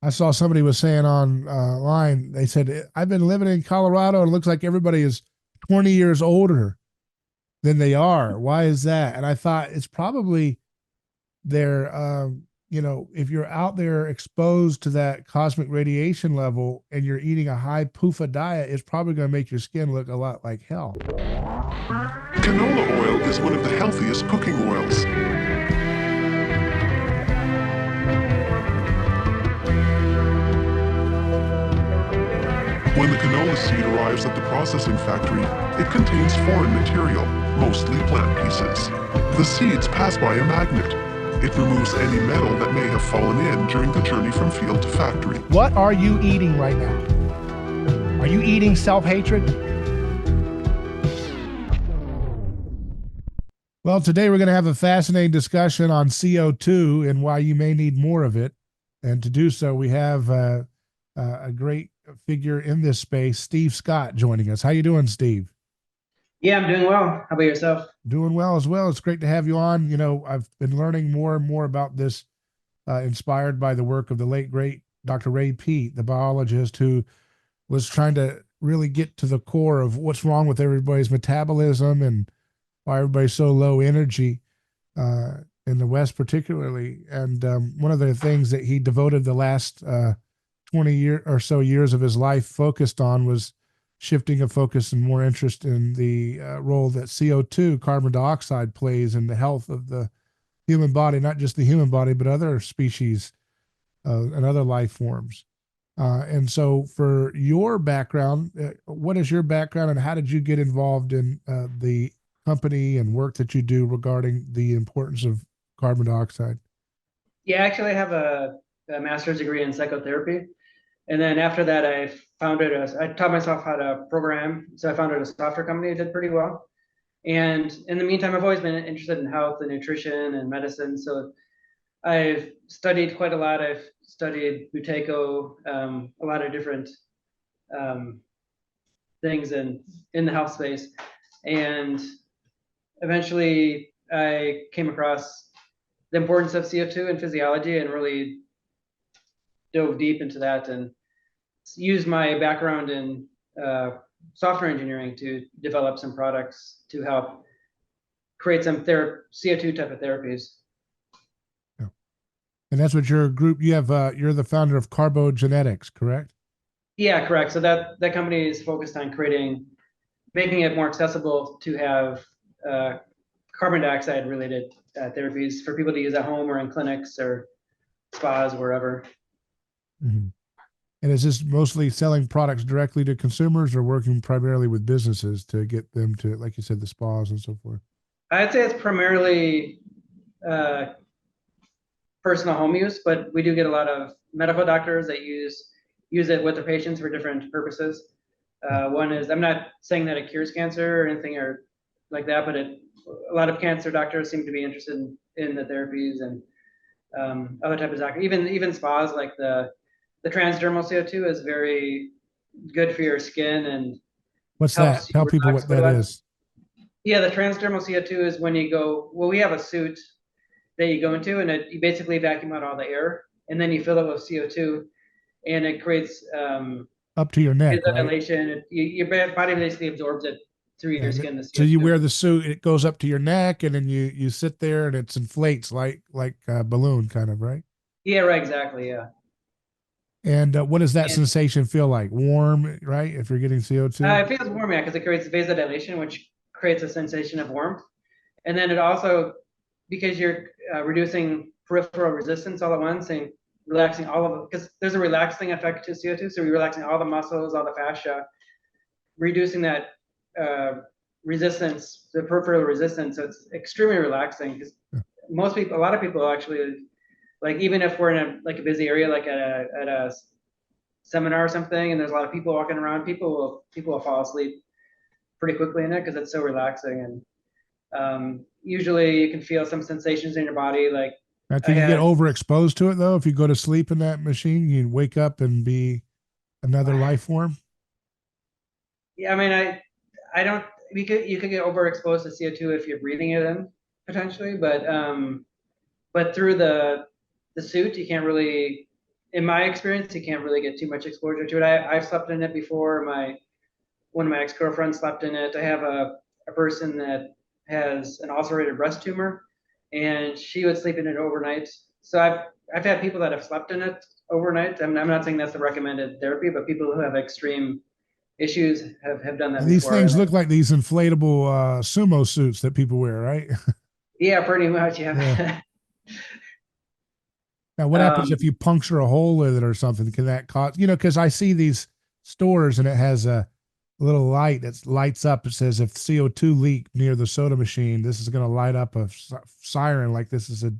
I saw somebody was saying online, they said, I've been living in Colorado and it looks like everybody is 20 years older than they are. Why is that? And I thought it's probably their, if you're out there exposed to that cosmic radiation level and you're eating a high PUFA diet, it's probably going to make your skin look a lot like hell. Canola oil is one of the healthiest cooking oils. When the canola seed arrives at the processing factory, it contains foreign material, mostly plant pieces. The seeds pass by a magnet. It removes any metal that may have fallen in during the journey from field to factory. What are you eating right now? Are you eating self-hatred? Well, today we're going to have a fascinating discussion on CO2 and why you may need more of it. And to do so, we have a great figure in this space, Steve Scott, joining us. How you doing, Steve? Yeah, I'm doing well. How about yourself? Doing well as well. It's great to have you on. You know, I've been learning more and more about this, inspired by the work of the late, great Dr. Ray Peat, the biologist who was trying to really get to the core of what's wrong with everybody's metabolism and why everybody's so low energy in the West, particularly. And one of the things that he devoted the last 20 year or so years of his life focused on was shifting of focus and more interest in the role that CO2, carbon dioxide, plays in the health of the human body, not just the human body, but other species and other life forms. And so, for your background, what is your background and how did you get involved in the company and work that you do regarding the importance of carbon dioxide? Yeah, actually, I have a master's degree in psychotherapy. And then after that, I taught myself how to program. So I founded a software company that did pretty well. And in the meantime, I've always been interested in health and nutrition and medicine. So I've studied quite a lot. I've studied Buteyko, a lot of different things in the health space. And eventually I came across the importance of CO2 in physiology and really dove deep into that and used my background in software engineering to develop some products to help create some CO2 type of therapies. Yeah. And that's what your group, you have, you're the founder of Carbogenetics, correct? Yeah, correct. So that company is focused on making it more accessible to have carbon dioxide related therapies for people to use at home or in clinics or spas, wherever. Mm-hmm. And is this mostly selling products directly to consumers or working primarily with businesses to get them to, like you said, the spas and so forth? I'd say it's primarily personal home use, but we do get a lot of medical doctors that use it with their patients for different purposes. One is, I'm not saying that it cures cancer or anything or like that, but a lot of cancer doctors seem to be interested in the therapies and other types of doctors. Even spas, like the Transdermal CO2 is very good for your skin and What's that? helps you Tell people relax what quite a that lot. is. Yeah, the Transdermal CO2 is when you go, well, we have a suit that you go into and you basically vacuum out all the air and then you fill it with CO2 and it creates Up to your neck, right? vasodilation. Your body basically absorbs it through your skin, the So you CO2. wear the suit, it goes up to your neck, and then you sit there, and it inflates like a balloon, kind of, right? Yeah, right, exactly, yeah. And what does that And sensation feel like? Warm, right? If you're getting CO2. it feels warm, yeah, because it creates vasodilation, which creates a sensation of warmth. And then it also, because you're reducing peripheral resistance all at once and relaxing all of it, because there's a relaxing effect to CO2, so you're relaxing all the muscles, all the fascia, reducing that resistance, the peripheral resistance. So it's extremely relaxing because a lot of people actually, like even if we're in a busy area, like at a seminar or something, and there's a lot of people walking around, people will fall asleep pretty quickly in it because it's so relaxing. And usually you can feel some sensations in your body, like Now, can you get overexposed to it though? If you go to sleep in that machine, you wake up and be another life form. Yeah, I mean, I don't. You could get overexposed to CO2 if you're breathing it in potentially, but through the suit you can't really in my experience, you can't really get too much exposure to it. I've slept in it before. One of my ex-girlfriends slept in it. I have a person that has an ulcerated breast tumor, and she would sleep in it overnight. So I've had people that have slept in it overnight. I'm not saying that's the recommended therapy, but people who have extreme issues have done that And these before. things look like these inflatable sumo suits that people wear, right? Yeah, pretty much. Yeah. Yeah. Now, what happens if you puncture a hole with it or something? Can that cause, because I see these stores and it has a little light that lights up. It says if CO2 leak near the soda machine, this is going to light up a siren like this is a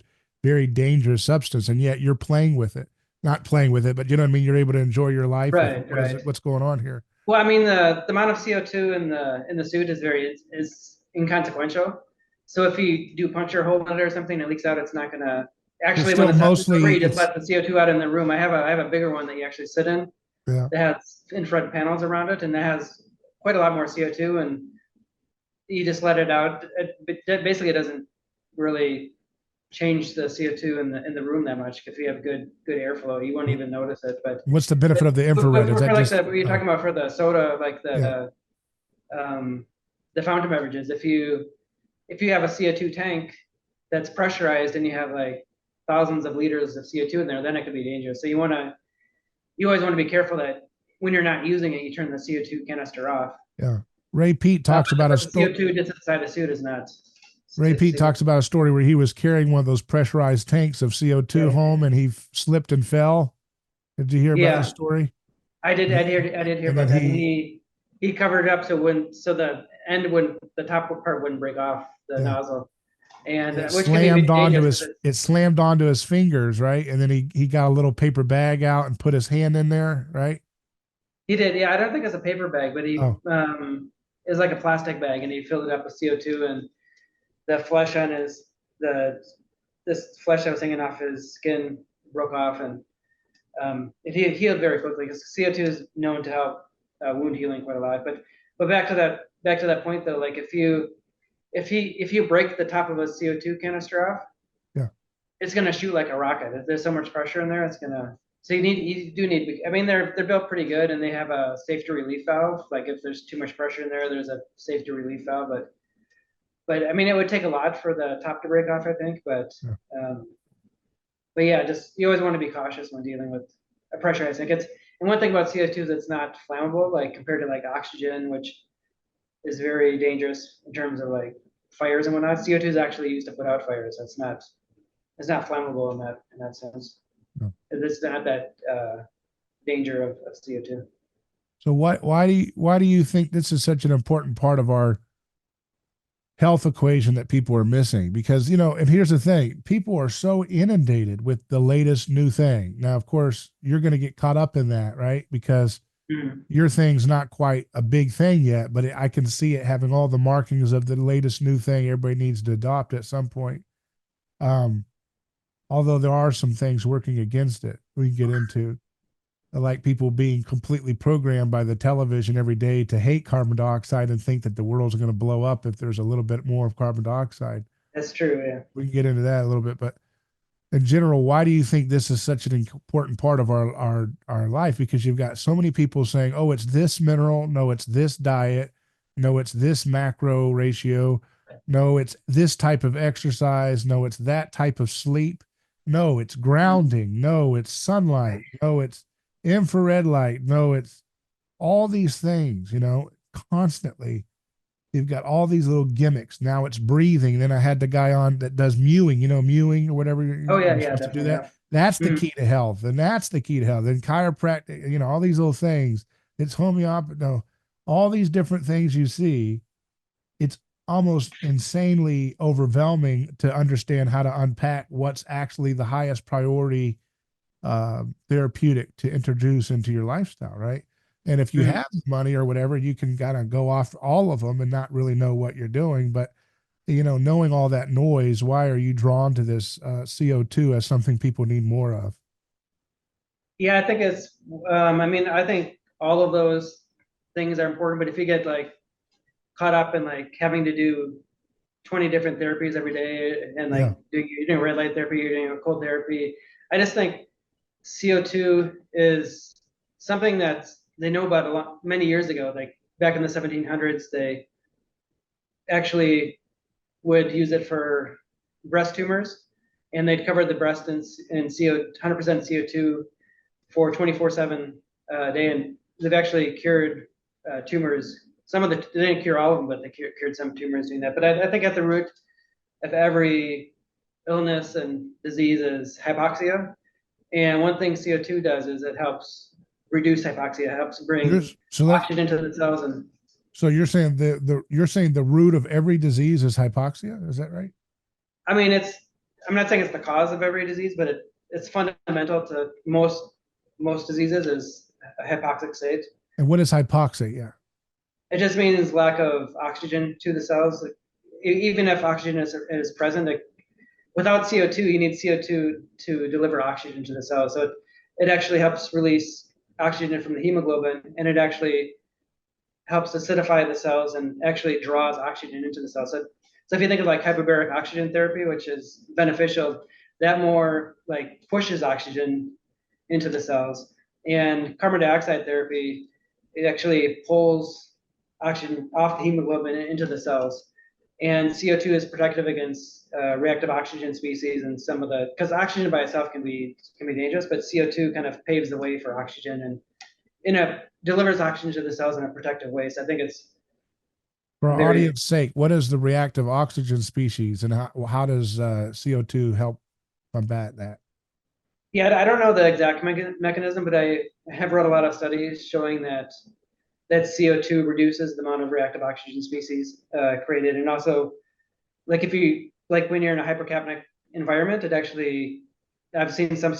very dangerous substance. And yet you're playing with it, not playing with it, but you know what I mean? You're able to enjoy your life. Right, What is it? What's going on here? Well, I mean, the amount of CO2 in the suit is inconsequential. So if you do puncture a hole in it or something, it leaks out, it's not gonna actually when it's mostly you just let the CO2 out in the room. I have a bigger one that you actually sit in. Yeah. That has infrared panels around it, and that has quite a lot more CO2, and you just let it out. Basically, it doesn't really change the CO2 in the room that much. If you have good airflow, you won't even notice it. But what's the benefit of the infrared? Is that just what you're talking about for the soda, like the fountain beverages? If you have a CO2 tank that's pressurized and you have like thousands of liters of CO2 in there, then it could be dangerous. So you always want to be careful that when you're not using it, you turn the CO2 canister off. Yeah. Ray Peat talks about a CO2 just inside the suit is not. Ray Peat talks about a story where he was carrying one of those pressurized tanks of CO2 home and he slipped and fell. Did you hear about the story? I did hear about that. He covered it up so the top part wouldn't break off the nozzle. And it slammed onto his fingers, right? And then he got a little paper bag out and put his hand in there, right? He did, yeah. I don't think it's a paper bag, but it was like a plastic bag, and he filled it up with CO2, and the flesh on this flesh that was hanging off his skin broke off, and it healed very quickly because CO2 is known to help wound healing quite a lot. But back to that point though, like if you break the top of a CO2 canister off, it's gonna shoot like a rocket. If there's so much pressure in there, it's gonna. So you do need. I mean, they're built pretty good, and they have a safety relief valve. Like if there's too much pressure in there, there's a safety relief valve. But I mean, it would take a lot for the top to break off, I think. But yeah, just you always want to be cautious when dealing with a pressurized tank. And one thing about CO2 is it's not flammable, like compared to like oxygen, which is very dangerous in terms of like fires and whatnot. CO2 is actually used to put out fires. It's not flammable in that sense. No. It's not that danger of CO2. So why do you think this is such an important part of our health equation that people are missing? Because and here's the thing, people are so inundated with the latest new thing. Now, of course, you're going to get caught up in that, right? Because your thing's not quite a big thing yet, but I can see it having all the markings of the latest new thing everybody needs to adopt at some point. Although there are some things working against it we can get into, like people being completely programmed by the television every day to hate carbon dioxide and think that the world's going to blow up if there's a little bit more of carbon dioxide. That's true, yeah. We can get into that a little bit, but in general, why do you think this is such an important part of our life? Because you've got so many people saying, oh, it's this mineral, no, it's this diet, no, it's this macro ratio, no, it's this type of exercise, no, it's that type of sleep, no, it's grounding, no, it's sunlight, no, it's infrared light, no, it's all these things, constantly. You've got all these little gimmicks. Now it's breathing. Then I had the guy on that does mewing, mewing or whatever. You're supposed to do that. Yeah. That's the key to health. And that's the key to health. And chiropractic, all these little things. It's homeopathy. No, all these different things you see, it's almost insanely overwhelming to understand how to unpack what's actually the highest priority therapeutic to introduce into your lifestyle, right? And if you have money or whatever, you can kind of go off all of them and not really know what you're doing. But, knowing all that noise, why are you drawn to this CO2 as something people need more of? Yeah, I think it's, I think all of those things are important, but if you get like caught up in like having to do 20 different therapies every day and like you're doing red light therapy, you're doing a cold therapy, I just think CO2 is something that they know about many years ago. Like back in the 1700s, they actually would use it for breast tumors, and they'd cover the breast in 100% CO2 for 24/7 day, and they've actually cured tumors. They didn't cure all of them, but they cured some tumors doing that. But I think at the root of every illness and disease is hypoxia. And one thing CO2 does is it helps reduce hypoxia, it helps bring oxygen into the cells. And so you're saying the root of every disease is hypoxia? Is that right? I mean, I'm not saying it's the cause of every disease, but it's fundamental to most diseases is a hypoxic state. And what is hypoxia? Yeah. It just means lack of oxygen to the cells. Like, even if oxygen is present, like, without CO2, you need CO2 to deliver oxygen to the cells. So it actually helps release oxygen from the hemoglobin, and it actually helps acidify the cells and actually draws oxygen into the cells. So if you think of like hyperbaric oxygen therapy, which is beneficial, that more like pushes oxygen into the cells. And carbon dioxide therapy, it actually pulls oxygen off the hemoglobin into the cells. And CO2 is protective against reactive oxygen species and because oxygen by itself can be dangerous, but CO2 kind of paves the way for oxygen and delivers oxygen to the cells in a protective way. So I think it's for our audience sake, what is the reactive oxygen species, and how does CO2 help combat that? Yeah, I don't know the exact mechanism, but I have read a lot of studies showing that CO2 reduces the amount of reactive oxygen species created, and also like when you're in a hypercapnic environment, I've seen some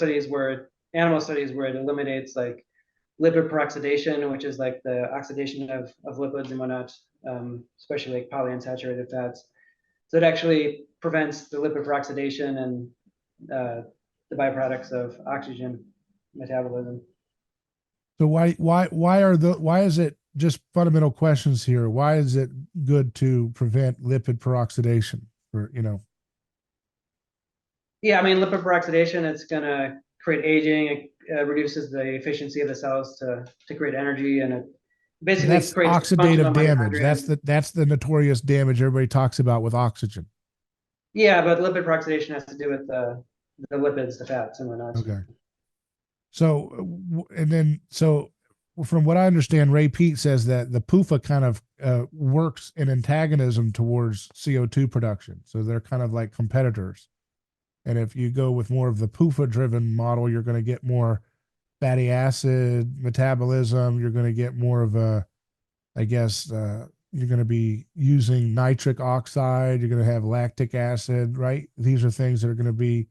animal studies where it eliminates like lipid peroxidation, which is like the oxidation of lipids and whatnot, especially like polyunsaturated fats. So it actually prevents the lipid peroxidation and the byproducts of oxygen metabolism. So why is it, just fundamental questions here, why is it good to prevent lipid peroxidation Yeah, I mean, lipid peroxidation, it's going to create aging. It reduces the efficiency of the cells to create energy, and it basically that's creates oxidative damage. That's the notorious damage everybody talks about with oxygen. Yeah, but lipid peroxidation has to do with the lipids, the fats, and whatnot. Okay. So from what I understand, Ray Peat says that the PUFA kind of works in antagonism towards CO2 production. So they're kind of like competitors. And if you go with more of the PUFA-driven model, you're going to get more fatty acid metabolism. You're going to get more of you're going to be using nitric oxide. You're going to have lactic acid, right? These are things that are going to be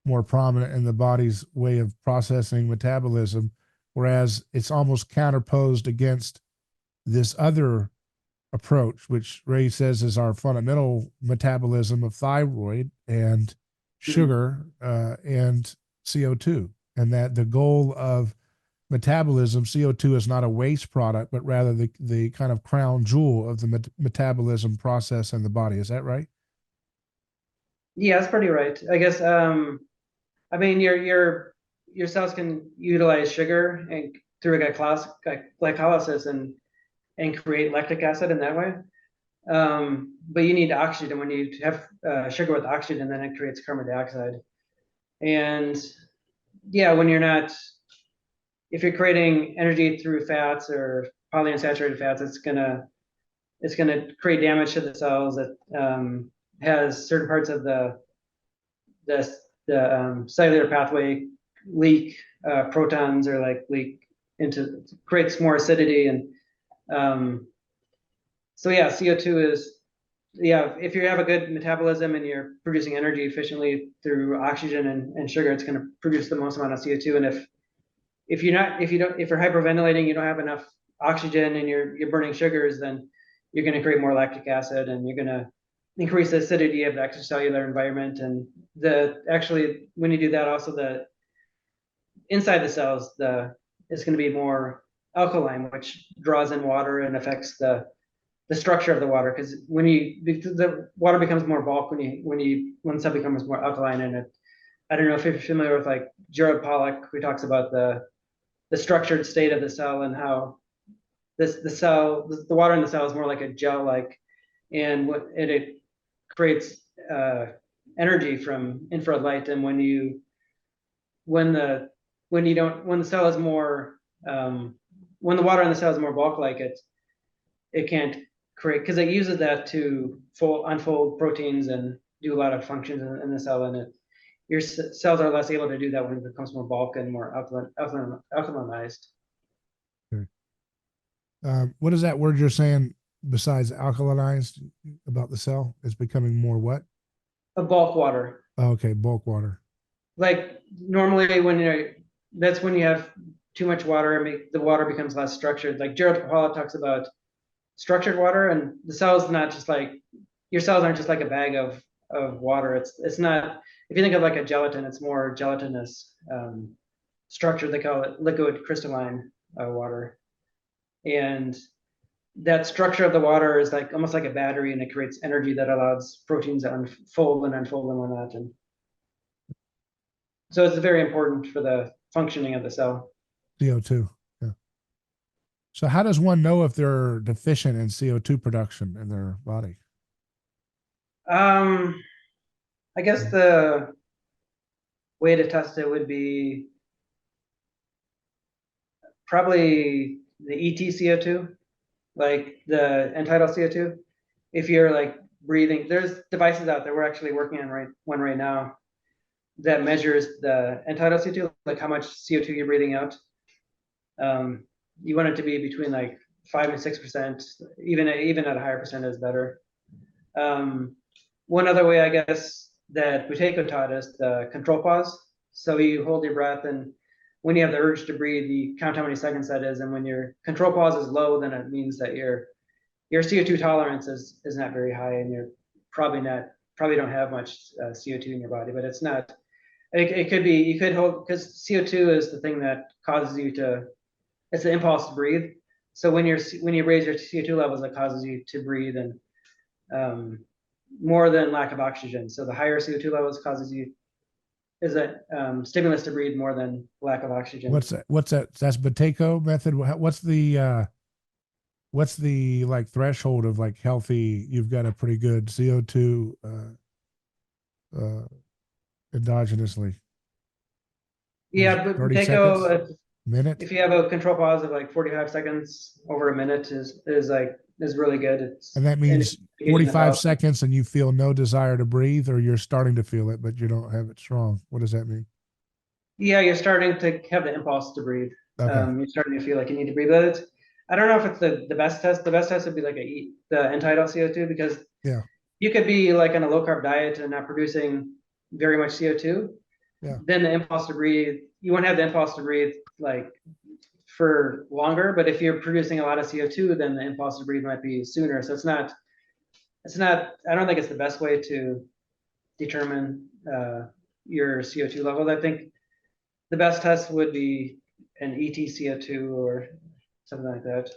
more prominent in the body's way of processing metabolism, whereas it's almost counterposed against this other approach, which Ray says is our fundamental metabolism of thyroid and sugar and CO2, and that the goal of metabolism, CO2 is not a waste product, but rather the kind of crown jewel of the metabolism process in the body. Is that right? Yeah, that's pretty right. I guess, I mean, your cells can utilize sugar and through glycolysis and create lactic acid in that way. But you need oxygen. When you have sugar with oxygen, then it creates carbon dioxide. And yeah, if you're creating energy through fats or polyunsaturated fats, it's gonna create damage to the cells. That has certain parts of the cellular pathway leak protons, or like leak into, creates more acidity. And so yeah, CO2 is, if you have a good metabolism and you're producing energy efficiently through oxygen and sugar, it's going to produce the most amount of CO2. And if you're hyperventilating, you don't have enough oxygen and you're burning sugars, then you're going to create more lactic acid, and you're going to increase the acidity of the extracellular environment. And when you do that, also the inside the cells, it's going to be more alkaline, which draws in water and affects the structure of the water. Because the water becomes more bulk when the cell becomes more alkaline, and I don't know if you're familiar with like Gerald Pollack, who talks about the structured state of the cell and how the water in the cell is more like a gel-like, and it creates energy from infrared light. And when the cell is more when the water in the cell is more bulk-like, it can't create, because it uses that to unfold proteins and do a lot of functions in the cell, and your cells are less able to do that when it becomes more bulk and more alkalinized. Okay. What is that word you're saying besides alkalinized about the cell? It's becoming more what? A bulk water. Oh, okay, bulk water. Like normally that's when you have too much water, the water becomes less structured. Like Gerald Pollack talks about structured water, and the cell's not just like, your cells aren't just like a bag of water. It's not, if you think of like a gelatin, it's more gelatinous structure. They call it liquid crystalline water. And that structure of the water is like almost like a battery, and it creates energy that allows proteins to unfold and unfold and whatnot. And so it's very important for the functioning of the cell. CO2. Yeah. So how does one know if they're deficient in CO2 production in their body? I guess the way to test it would be probably the ET-CO2, like the Untitled CO2. If you're like breathing, there's devices out there. We're actually working on one right now that measures the Untitled CO2, like how much CO2 you're breathing out. You want it to be between like 5 and 6%, even at a higher percent is better. One other way, I guess, that Buteyko taught us, the control pause. So you hold your breath, and when you have the urge to breathe, you count how many seconds that is. And when your control pause is low, then it means that your CO2 tolerance is not very high, and you're probably don't have much CO2 in your body. But it's not. It could be, you could hold, because CO2 is the thing that causes you to. It's the impulse to breathe. So when you raise your CO2 levels, it causes you to breathe, and more than lack of oxygen. So the higher CO2 levels is a stimulus to breathe more than lack of oxygen. What's that? That's Buteyko method. What's the like threshold of like healthy? You've got a pretty good CO2 endogenously. Yeah, but 30 Buteyko, seconds? Minute? if you have a control pause of like 45 seconds over a minute is really good. And that means 45 seconds and you feel no desire to breathe, or you're starting to feel it, but you don't have it strong. What does that mean? Yeah, you're starting to have the impulse to breathe. Okay. You're starting to feel like you need to breathe. But I don't know if it's the best test. The best test would be like the Untitled CO2, because yeah, you could be like on a low carb diet and not producing very much CO2. Yeah. Then the impulse to breathe, you won't have the impulse to breathe like for longer. But if you're producing a lot of CO2, then the impulse to breathe might be sooner. So it's not, I don't think it's the best way to determine your CO2 levels. I think the best test would be an ET-CO2 or something like that.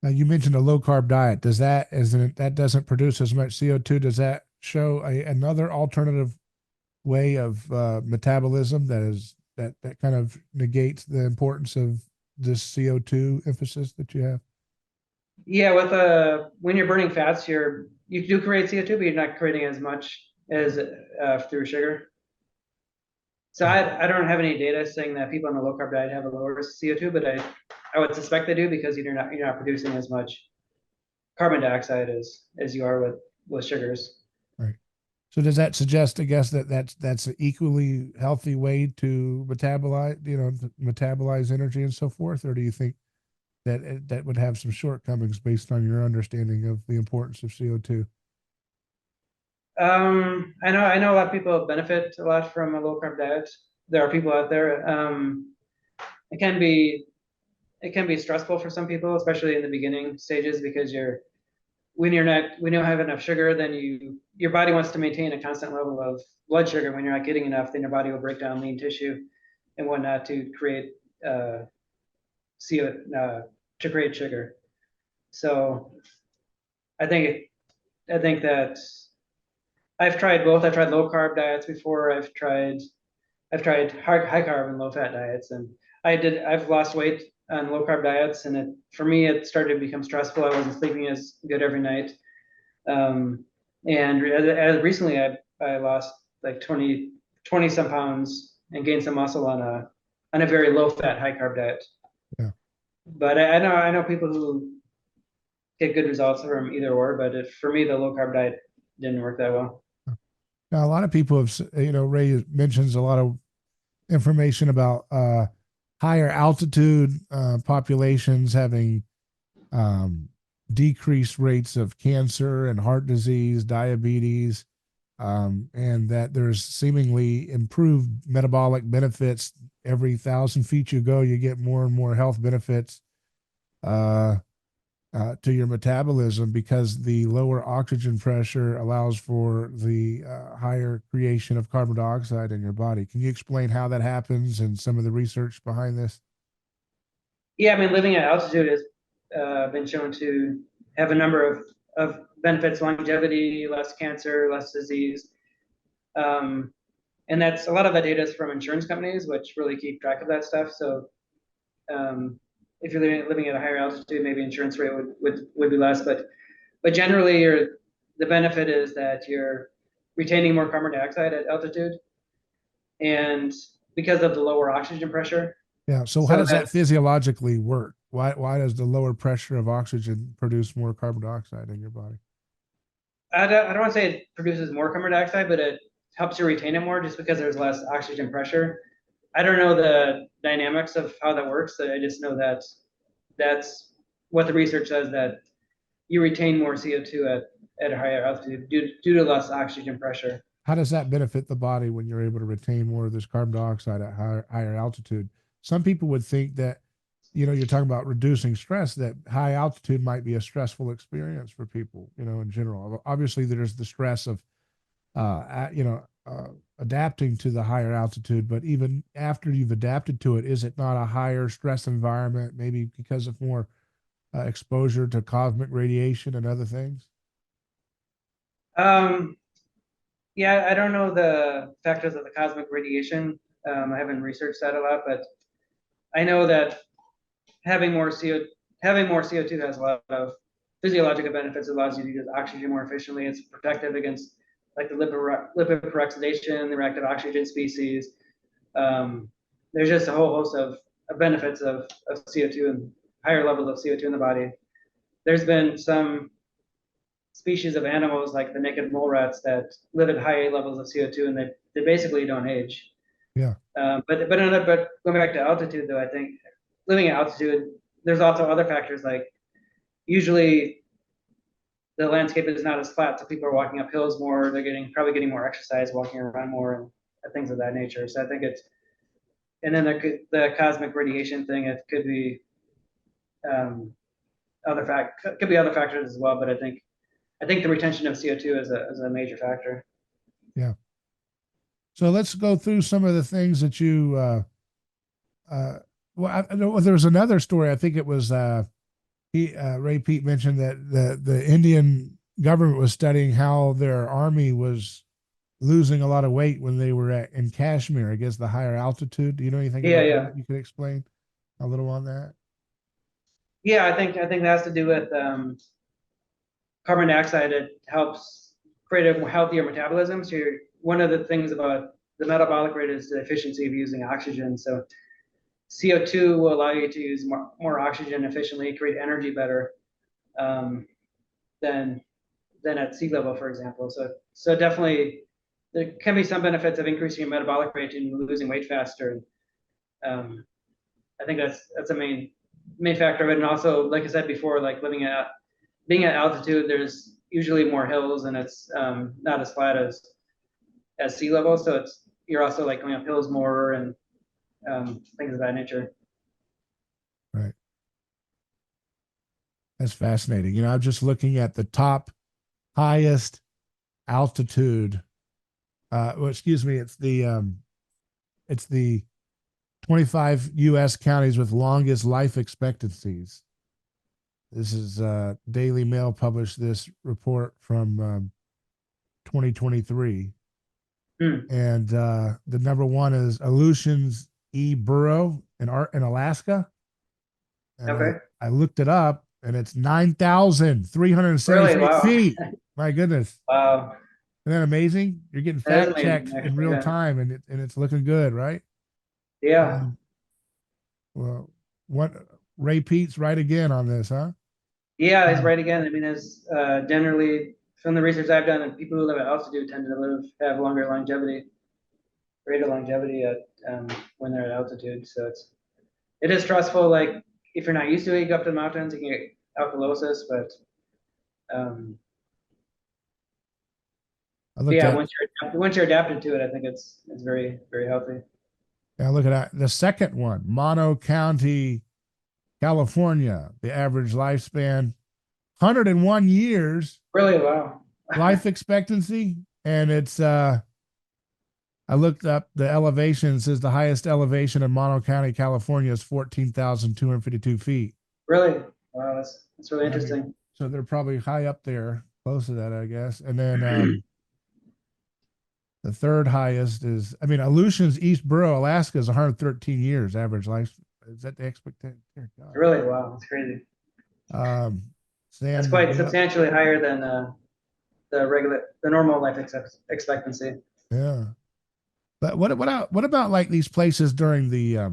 Now you mentioned a low carb diet. That doesn't produce as much CO2? Does that show another alternative way of metabolism that kind of negates the importance of this CO2 emphasis that you have? Yeah, when you're burning fats, you do create CO2, but you're not creating as much as through sugar. So I don't have any data saying that people on a low carb diet have a lower CO2, but I would suspect they do, because you're not producing as much carbon dioxide as you are with sugars. Right. So does that suggest, I guess, that's an equally healthy way to metabolize energy and so forth, or do you think that would have some shortcomings based on your understanding of the importance of CO2? I know a lot of people benefit a lot from a low carb diet. There are people out there. It can be stressful for some people, especially in the beginning stages, because when you don't have enough sugar, then your body wants to maintain a constant level of blood sugar. When you're not getting enough, then your body will break down lean tissue and whatnot to create to create sugar. So I think that I've tried both. I've tried low carb diets before. I've tried high carb and low fat diets, and I've lost weight on low carb diets, and for me it started to become stressful. I wasn't sleeping as good every night. And as recently I lost like 20 some pounds and gained some muscle on a very low fat high carb diet. Yeah. But I know people who get good results from either or, but for me the low carb diet didn't work that well. Now, a lot of people have, Ray mentions a lot of information about higher altitude populations having decreased rates of cancer and heart disease, diabetes, and that there's seemingly improved metabolic benefits. Every 1,000 feet you go, you get more and more health benefits to your metabolism because the lower oxygen pressure allows for the higher creation of carbon dioxide in your body. Can you explain how that happens and some of the research behind this? Yeah, I mean, living at altitude has been shown to have a number of benefits: longevity, less cancer, less disease. And that's a lot of that data is from insurance companies, which really keep track of that stuff. So if you're living at a higher altitude, maybe insurance rate would be less, but generally the benefit is that you're retaining more carbon dioxide at altitude, and because of the lower oxygen pressure. Yeah. So how does that physiologically work? Why does the lower pressure of oxygen produce more carbon dioxide in your body? I don't want to say it produces more carbon dioxide, but it helps you retain it more just because there's less oxygen pressure. I don't know the dynamics of how that works. I just know that that's what the research says, that you retain more CO2 at a higher altitude due to less oxygen pressure. How does that benefit the body when you're able to retain more of this carbon dioxide at higher altitude? Some people would think that, you're talking about reducing stress, that high altitude might be a stressful experience for people, in general. Obviously, there's the stress of, adapting to the higher altitude, but even after you've adapted to it, is it not a higher stress environment, maybe because of more exposure to cosmic radiation and other things? Yeah, I don't know the factors of the cosmic radiation. I haven't researched that a lot, but I know that having more CO2 has a lot of physiological benefits. It allows you to use oxygen more efficiently. It's protective against like the lipid peroxidation, the reactive oxygen species. There's just a whole host of benefits of CO2 and higher levels of CO2 in the body. There's been some species of animals like the naked mole rats that live at high levels of CO2, and they basically don't age. Yeah. But going back to altitude, though, I think living at altitude, there's also other factors, like usually the landscape is not as flat, so people are walking up hills more. They're probably getting more exercise, walking around more, and things of that nature. So I think and then the cosmic radiation thing. It could be other factors as well. But I think the retention of CO2 is a major factor. Yeah. So let's go through some of the things that you. There was another story. I think it was Ray Peat mentioned that the Indian government was studying how their army was losing a lot of weight when they were in Kashmir, I guess the higher altitude. Do you know anything about that? You could explain a little on that? Yeah, I think that has to do with carbon dioxide. It helps create a healthier metabolism. So one of the things about the metabolic rate is the efficiency of using oxygen. So CO2 will allow you to use more oxygen efficiently, create energy better than at sea level, for example. So definitely there can be some benefits of increasing your metabolic rate and losing weight faster. I think that's a main factor of it. And also, like I said before, like being at altitude, there's usually more hills, and it's not as flat as sea level. So you're also like going up hills more and things of that nature. Right. That's fascinating. I'm just looking at the top highest altitude. Excuse me. It's the 25 U.S. counties with longest life expectancies. This is Daily Mail published this report from 2023. Hmm. And the number one is Aleutians E. Burrow in Alaska. And Okay. I looked it up, and it's 9,373 Really? Wow. feet. My goodness. Wow. Isn't that amazing? You're getting That is fact checked amazing, in actually. real Yeah. time, and it's looking good, right? Yeah. Well, what Ray Peat's right again on this, huh? Yeah, he's right again. I mean, as generally from the research I've done, and people who live at altitude tend to have longer longevity, greater longevity at when they're at altitude. So it is stressful. Like if you're not used to it, you go up to the mountains, you can get alkalosis. But I looked yeah, at once you're adapted to it, I think it's very very healthy. yeah, look at that. The second one, Mono County, California. The average lifespan, 101 years Really? Wow. life expectancy, and it's I looked up the elevation. It says the highest elevation in Mono County, California is 14,252 feet. Really? Wow, that's really I mean, interesting. so they're probably high up there, close to that, I guess. And then the third highest is, I mean, Aleutians East Borough, Alaska is 113 years average life. Is that the expectation? Dear God. Really? Wow, that's crazy. That's quite substantially higher than the normal life expectancy. Yeah. But what about like these places during the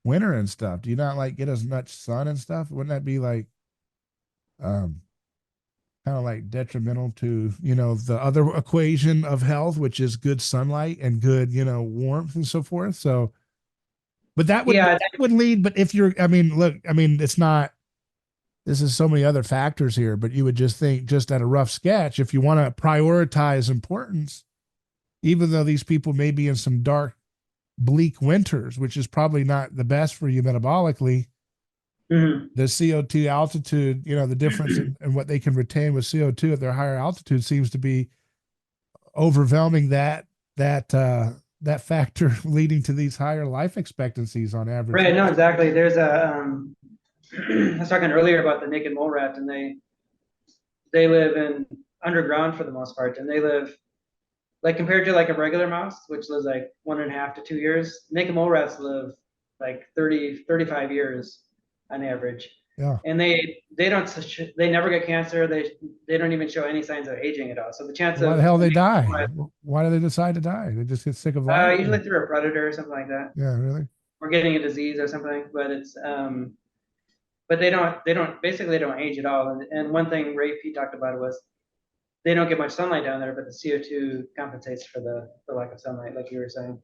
winter and stuff? Do you not like get as much sun and stuff? Wouldn't that be like kind of like detrimental to, the other equation of health, which is good sunlight and good, warmth and so forth? So but that would lead, but if you're, I mean, look, I mean, it's not, this is so many other factors here, but you would just think, just at a rough sketch, if you want to prioritize importance, even though these people may be in some dark, bleak winters, which is probably not the best for you metabolically, the CO2 altitude, the difference in what they can retain with CO2 at their higher altitude seems to be overwhelming that factor leading to these higher life expectancies on average. Right, no, exactly. There's I was talking earlier about the naked mole rat, and they live in underground for the most part, and they live like compared to like a regular mouse, which lives like 1.5 to 2 years. Naked mole rats live like 35 years on average. Yeah. And they never get cancer. They don't even show any signs of aging at all. So the chance why of the hell they die? Why do they decide to die? They just get sick of life? usually through a predator or something like that. Yeah, really? Or getting a disease or something. But it's but they don't age at all. And one thing Ray Peat talked about was they don't get much sunlight down there, but the CO2 compensates for the lack of sunlight, like you were saying.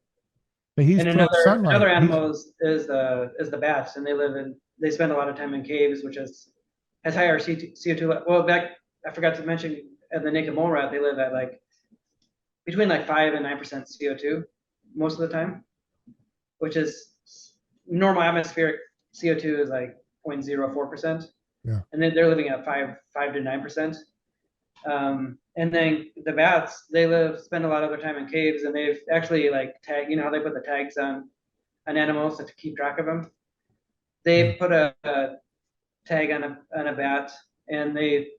But he's and another animal is the bats, and they spend a lot of time in caves, which has higher CO2. Well, I forgot to mention, at the naked mole rat, they live at like between like 5 and 9% CO2 most of the time, which is normal atmospheric CO2 is like 0.04%. Yeah. And then they're living at 5 to 9%. And then the bats, spend a lot of their time in caves, and they've actually like how they put the tags on animals to keep track of them. They put a tag on a bat, and they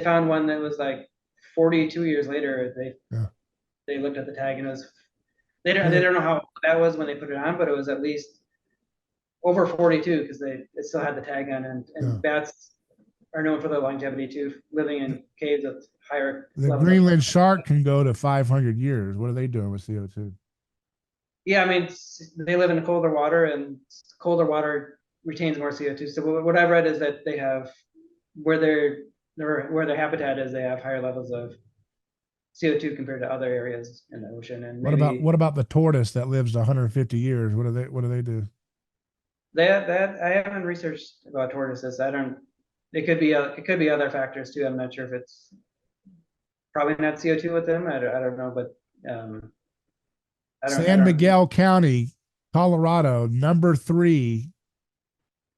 found one that was like 42 years later. They looked at the tag, and it was they don't know how that was when they put it on, but it was at least over 42 because it still had the tag on, and bats are known for their longevity too, living in caves with higher. The Greenland shark can go to 500 years. What are they doing with CO2? Yeah, I mean, they live in colder water, and colder water retains more CO2. So what I've read is that they have where their habitat is, they have higher levels of CO2 compared to other areas in the ocean. And what about the tortoise that lives 150 years? What do they do? That I haven't researched about tortoises. It could be other factors too. I'm not sure if it's probably not CO2 with them. I don't know, but San Miguel County, Colorado, number 3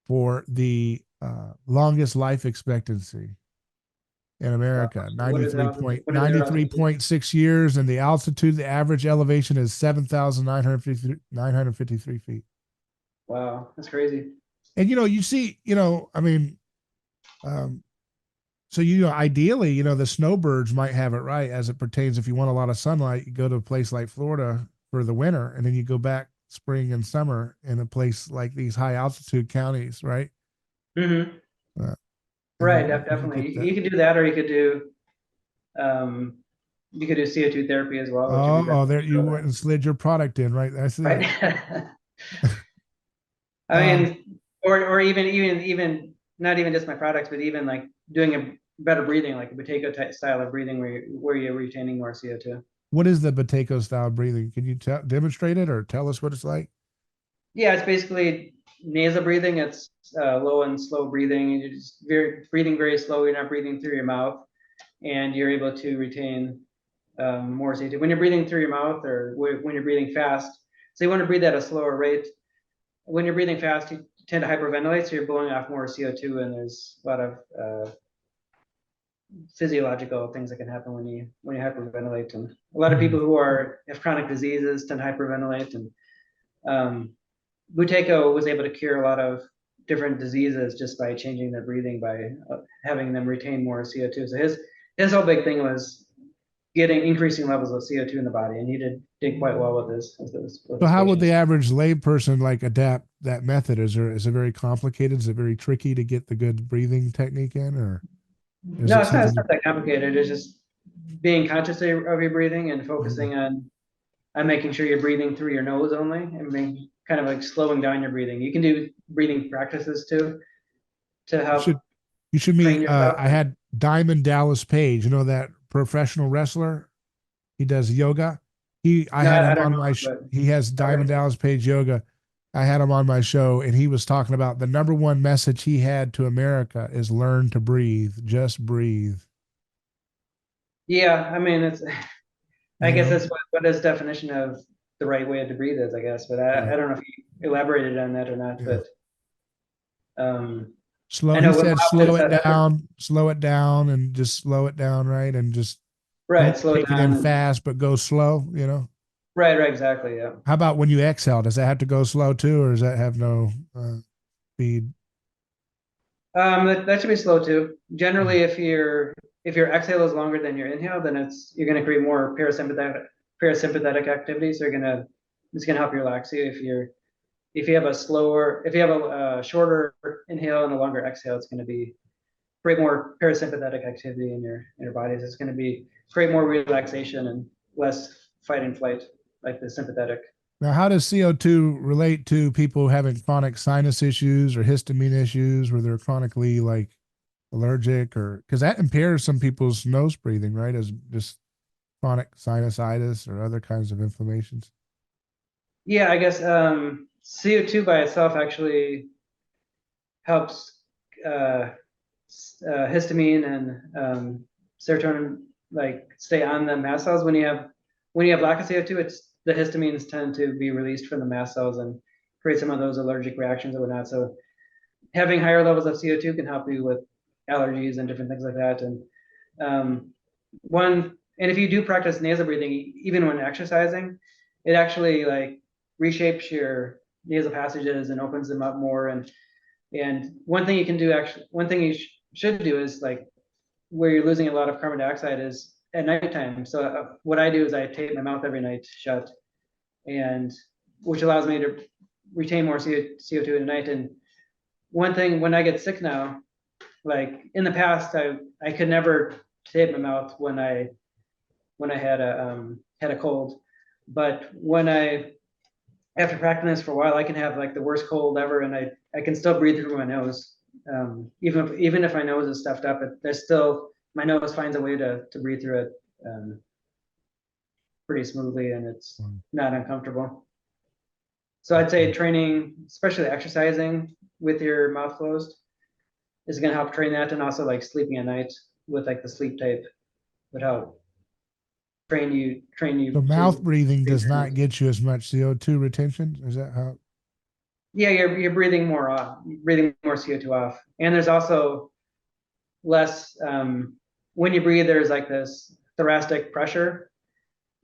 for the longest life expectancy in America, 93.6 years, and the altitude, the average elevation is 7,953 feet. Wow, that's crazy. And you see, I mean, So, ideally, the snowbirds might have it right as it pertains. If you want a lot of sunlight, you go to a place like Florida for the winter, and then you go back spring and summer in a place like these high altitude counties, right? Mm-hmm. Uh, Right, you definitely. get that. You could do that, or um, you could do CO2 therapy as well, which would be There you beneficial. went and slid your product in, right? I see. Right. I Um, mean, or even not even just my products, but even like doing a better breathing, like a Buteyko type style of breathing where you're retaining more CO2. what is the Buteyko style breathing? Can you demonstrate it or tell us what it's like? Yeah, it's basically nasal breathing. It's low and slow breathing. You're just breathing very slow. You're not breathing through your mouth, and you're able to retain more CO2. When you're breathing through your mouth, or when you're breathing fast, so you want to breathe at a slower rate. When you're breathing fast, you tend to hyperventilate, so you're blowing off more CO2, and there's a lot of physiological things that can happen when you hyperventilate. And a lot of people who have chronic diseases tend to hyperventilate. And Buteyko was able to cure a lot of different diseases just by changing their breathing, by having them retain more CO2. So his whole big thing was increasing levels of CO2 in the body, and he did quite well with his So how would the patients. average layperson like adapt that method? Is it very complicated? Is it very tricky to get the good breathing technique in, or is No, it it's something? not that complicated. It's just being conscious of your breathing and focusing on making sure you're breathing through your nose only, and kind of like slowing down your breathing. You can do breathing practices too to You help should you should train meet. yourself. I had Diamond Dallas Page. You know that professional wrestler. He does yoga. I No, had I him don't on know, my. but He has Diamond okay. Dallas Page yoga. I had him on my show, and he was talking about the number one message he had to America is learn to breathe. Just breathe. Yeah, I mean, I You guess know. that's what his definition of the right way to breathe is, I guess. But Yeah. I don't know if he elaborated on that or not. Yeah. But um, Slow. I He know with said, mouth slow it down, and just slow it down, right, and just right, don't slow take it in down. fast, but go slow. Right, exactly. Yeah. How about when you exhale? Does that have to go slow too, or does that have no speed? That should be slow too. Mm. Generally, if your exhale is longer than your inhale, then you're going to create more parasympathetic activity. So it's gonna help relax you. If you have a shorter inhale and a longer exhale, it's going to create more parasympathetic activity in your bodies. It's going to create more relaxation and less fight and flight, like the sympathetic. Now, how does CO2 relate to people having chronic sinus issues or histamine issues where they're chronically like allergic, or because that impairs some people's nose breathing, right? As just chronic sinusitis or other kinds of inflammations. Yeah, I guess CO2 by itself actually helps histamine and serotonin like stay on the mast cells. When you have lack of CO2, it's the histamines tend to be released from the mast cells and create some of those allergic reactions and whatnot. So having higher levels of CO2 can help you with allergies and different things like that. And um, and if you do practice nasal breathing, even when exercising, it actually like reshapes your nasal passages and opens them up more. And one thing you can do, actually, one thing you should do is like where you're losing a lot of carbon dioxide is at nighttime. So what I do is I tape my mouth every night shut, and which allows me to retain more CO2 at night. And one thing when I get sick now, like in the past, I could never tape my mouth when I had a cold, but after practicing this for a while, I can have like the worst cold ever, and I can still breathe through my nose. Even if my nose is stuffed up, there's still my nose finds a way to breathe through it pretty smoothly, and it's not uncomfortable. So I'd say training, especially exercising with your mouth closed, is going to help train that, and also like sleeping at night with like the sleep tape would help train you So mouth to breathing breathe does through your not nose. get you as much CO2 retention. Is that how? Yeah, you're breathing more off, breathing more CO2 off, and there's also less when you breathe. There's like this thoracic pressure.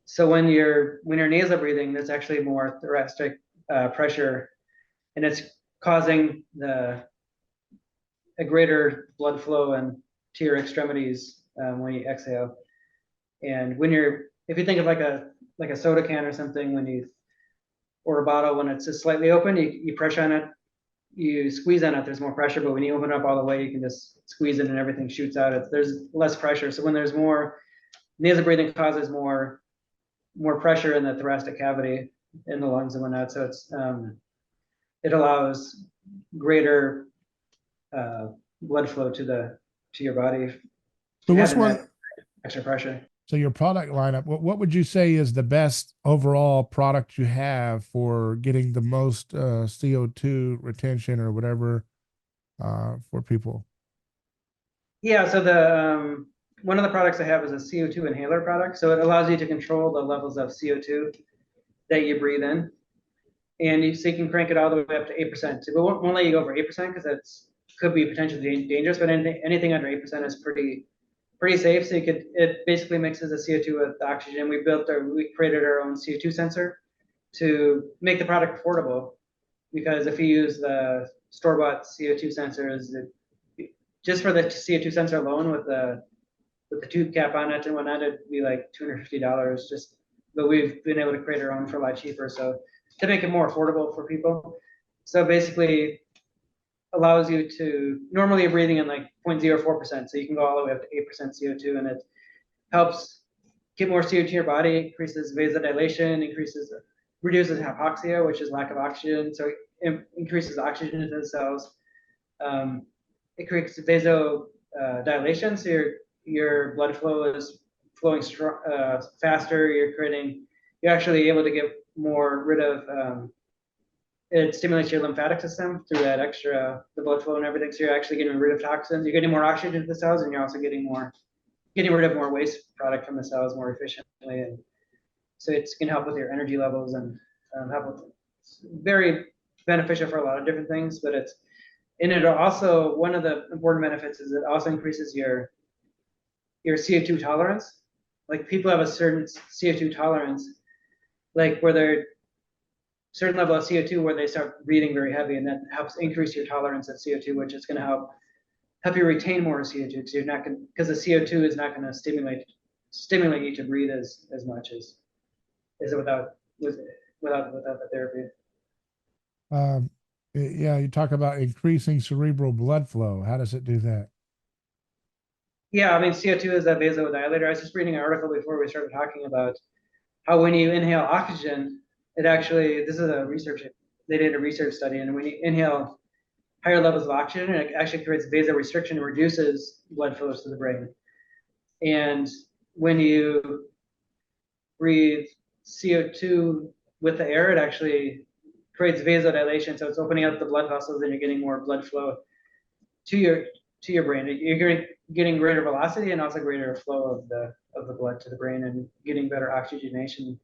So when you're nasal breathing, there's actually more thoracic pressure, and it's causing a greater blood flow and to your extremities when you exhale. And if you think of like a soda can or something, or a bottle, when it's just slightly open, you pressure on it, you squeeze on it, there's more pressure, but when you open it up all the way, you can just squeeze it and everything shoots out. There's less pressure. So when there's more, nasal breathing causes more pressure in the thoracic cavity, in the lungs and whatnot. So it allows greater blood flow to your body. So which one? Extra pressure. So your product lineup, what would you say is the best overall product you have for getting the most CO2 retention or whatever for people? Yeah, so the one of the products I have is a CO2 inhaler product. So it allows you to control the levels of CO2 that you breathe in. And so you can crank it all the way up to 8%. It won't let you go over 8% because that's could be potentially dangerous, but anything under 8% is pretty safe. So it basically mixes the CO2 with oxygen. We created our own CO2 sensor to make the product affordable, because if you use the store-bought CO2 sensors, just for the CO2 sensor alone with the tube cap on it and whatnot, it'd be like $250 just, but we've been able to create our own for a lot cheaper. So to make it more affordable for people. So basically allows you to, normally you're breathing in like 0.04%. So you can go all the way up to 8% CO2, and it helps get more CO2 to your body, increases vasodilation, reduces hypoxia, which is lack of oxygen. So it increases oxygen into the cells. It creates vasodilation, so your blood flow is flowing faster. You're actually able to get more rid of, it stimulates your lymphatic system through the blood flow and everything. So you're actually getting rid of toxins. You're getting more oxygen to the cells, and you're also getting rid of more waste product from the cells more efficiently. And so it's going to help with your energy levels and it's very beneficial for a lot of different things. But it also, one of the important benefits is it also increases your CO2 tolerance. Like people have a certain CO2 tolerance, like where they're certain level of CO2 where they start breathing very heavy, and that helps increase your tolerance of CO2, which is going to help you retain more CO2, because the CO2 is not going to stimulate you to breathe as much as it without the therapy. Yeah, you talk about increasing cerebral blood flow. How does it do that? Yeah, I mean, CO2 is a vasodilator. I was just reading an article before we started talking about how when you inhale oxygen, this is they did a research study, and when you inhale higher levels of oxygen, it actually creates vasorestriction and reduces blood flows to the brain. And when you breathe CO2 with the air, it actually creates vasodilation. So it's opening up the blood vessels, and you're getting more blood flow to your brain. You're getting greater velocity and also greater flow of the blood to the brain, and getting better oxygenation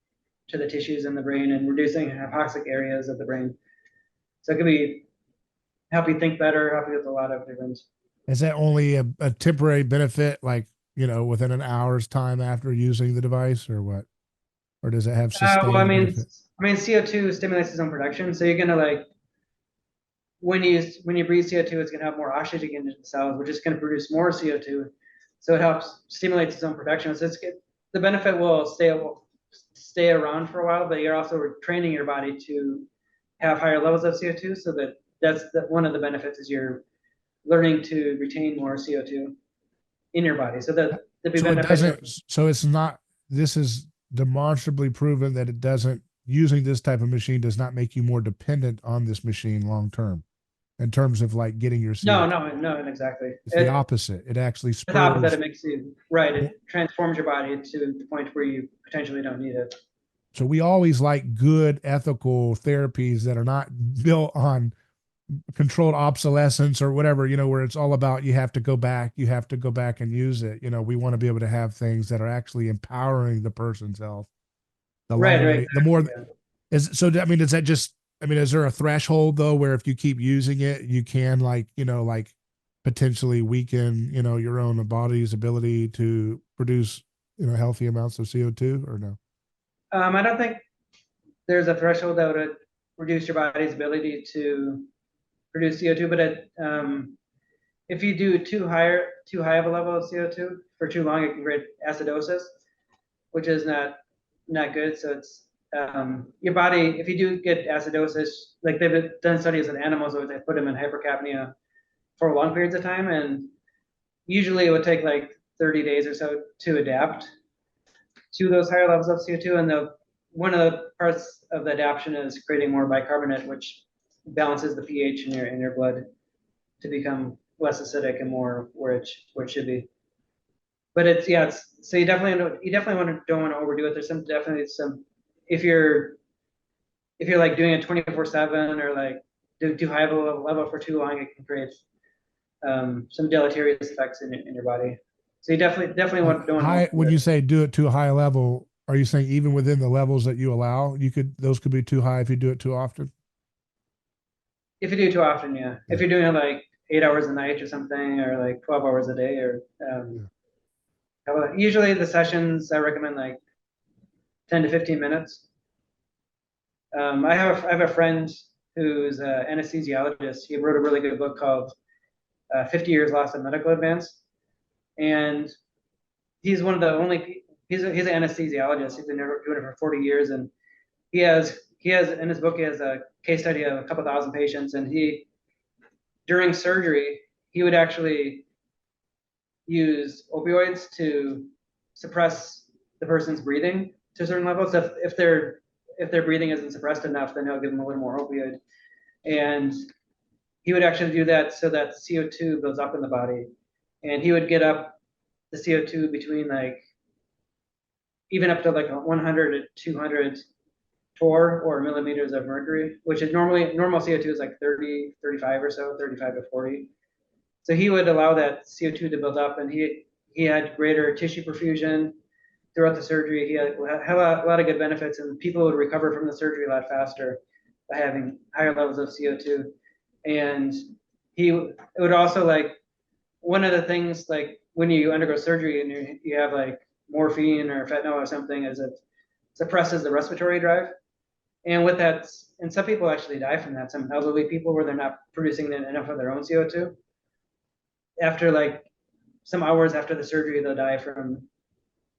to the tissues in the brain, and reducing hypoxic areas of the brain. So it could help you think better, help you with a lot of different. Is that only a temporary benefit, like, within an hour's time after using the device, or what? Or does it have sustained benefit? I mean, CO2 stimulates its own production. So you're gonna when you breathe CO2, it's gonna have more oxygen into the cells, which is gonna produce more CO2. So it stimulates its own production. So the benefit will stay around for a while, but you're also training your body to have higher levels of CO2. So that's one of the benefits, is you're learning to retain more CO2 in your body. So this is demonstrably proven that using this type of machine does not make you more dependent on this machine long term, in terms of like getting your CO2. No, exactly. It's the opposite. It actually spurs. The opposite. It makes you right. It transforms your body to the point where you potentially don't need it. So we always like good ethical therapies that are not built on controlled obsolescence or whatever, where it's all about you have to go back and use it. We want to be able to have things that are actually empowering the person's health. Right. The more is there a threshold though where if you keep using it, you can potentially weaken, your own body's ability to produce, healthy amounts of CO2, or no? I don't think there's a threshold that would reduce your body's ability to produce CO2, but if you do too high of a level of CO2 for too long, it can create acidosis, which is not good. So it's your body, if you do get acidosis, like they've done studies with animals where they put them in hypercapnia for long periods of time, and usually it would take like 30 days or so to adapt to those higher levels of CO2. And one of the parts of the adaptation is creating more bicarbonate, which balances the pH in your blood to become less acidic and more where it should be. But it's so you definitely don't want to overdo it. There's definitely some if you're like doing it 24/7 or like do too high of a level for too long, it can create some deleterious effects in your body. So you definitely don't want high. When you say do it too high a level, are you saying even within the levels that you allow, those could be too high if you do it too often? If you do it too often, yeah. If you're doing it like 8 hours a night or something, or like 12 hours a day, or usually the sessions I recommend like 10 to 15 minutes. I have a friend who's an anesthesiologist. He wrote a really good book called 50 Years Lost in Medical Advance. And he's one of the only, he's an anesthesiologist. He's been doing it for 40 years. And he has in his book, he has a case study of a couple thousand patients. And during surgery, he would actually use opioids to suppress the person's breathing to certain levels. If their breathing isn't suppressed enough, then he'll give them a little more opioid. And he would actually do that so that CO2 builds up in the body. And he would get up the CO2 between like even up to like 100 to 200 torr or millimeters of mercury, which is normal CO2 is like 30, 35 or so, 35 to 40. So he would allow that CO2 to build up, and he had greater tissue perfusion throughout the surgery. He had a lot of good benefits, and people would recover from the surgery a lot faster by having higher levels of CO2. And it would also like, one of the things like when you undergo surgery and you have like morphine or fentanyl or something, is it suppresses the respiratory drive. And with that, and some people actually die from that, some elderly people where they're not producing enough of their own CO2. After like some hours after the surgery, they'll die from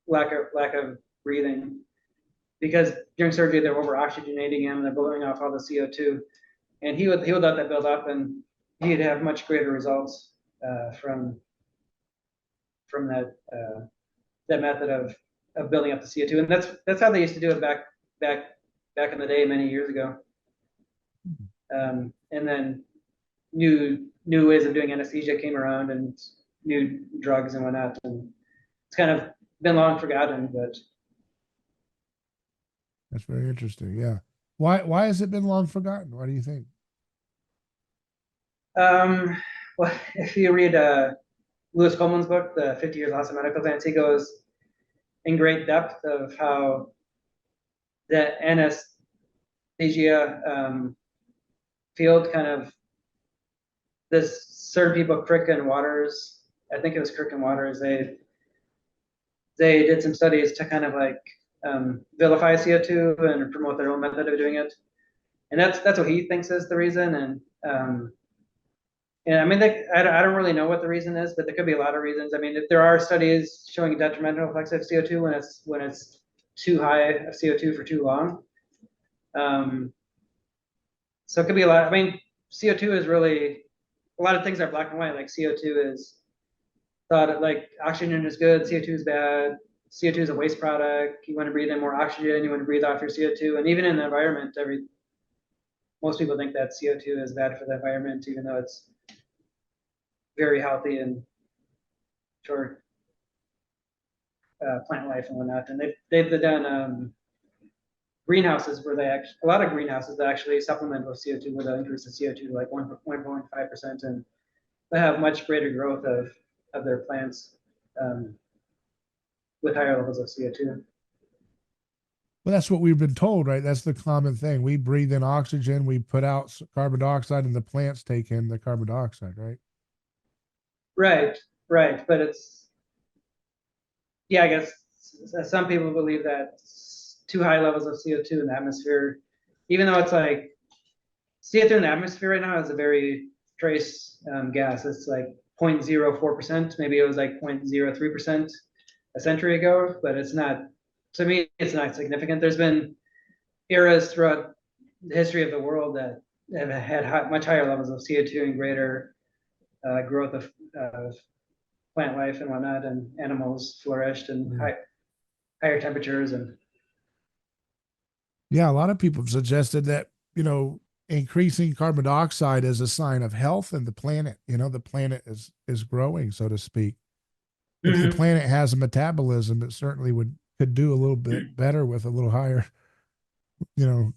lack of breathing, because during surgery they're over oxygenating him, they're blowing off all the CO2, and he would let that build up, and he'd have much greater results from that method of building up the CO2. And that's how they used to do it back in the day, many years ago. And then new ways of doing anesthesia came around, and new drugs and whatnot, and it's kind of been long forgotten. But that's very interesting. Yeah. Why has it been long forgotten? Why do you think? Well, if you read Lewis Coleman's book, The 50 Years Lost in Medical Advance, he goes in great depth of how the anesthesia field kind of, this certain people, Crick and Waters, I think it was Crick and Waters, they did some studies to kind of like vilify CO2 and promote their own method of doing it. And that's what he thinks is the reason. And I mean, I don't really know what the reason is, but there could be a lot of reasons. I mean, if there are studies showing detrimental effects of CO2 when it's too high of CO2 for too long. So it could be a lot. I mean, CO2 is really, a lot of things are black and white. Like CO2 is thought like oxygen is good, CO2 is bad. CO2 is a waste product. You want to breathe in more oxygen, you want to breathe off your CO2. And even in the environment, most people think that CO2 is bad for the environment, even though it's very healthy and for plant life and whatnot. And they've done greenhouses where a lot of greenhouses that actually supplement with CO2, where they'll increase the CO2 to like 1.5%, and they have much greater growth of their plants with higher levels of CO2. Well, that's what we've been told, right? That's the common thing. We breathe in oxygen, we put out carbon dioxide, and the plants take in the carbon dioxide, right? Right. But I guess some people believe that too high levels of CO2 in the atmosphere, even though it's like CO2 in the atmosphere right now is a very trace gas. It's like 0.04%. Maybe it was like 0.03% a century ago, but it's not, to me, it's not significant. There's been eras throughout the history of the world that have had much higher levels of CO2 and greater growth of plant life and whatnot, and animals flourished and higher temperatures. And yeah, a lot of people have suggested that, increasing carbon dioxide is a sign of health in the planet. The planet is growing, so to speak. If the planet has a metabolism, it certainly could do a little bit better with a little higher,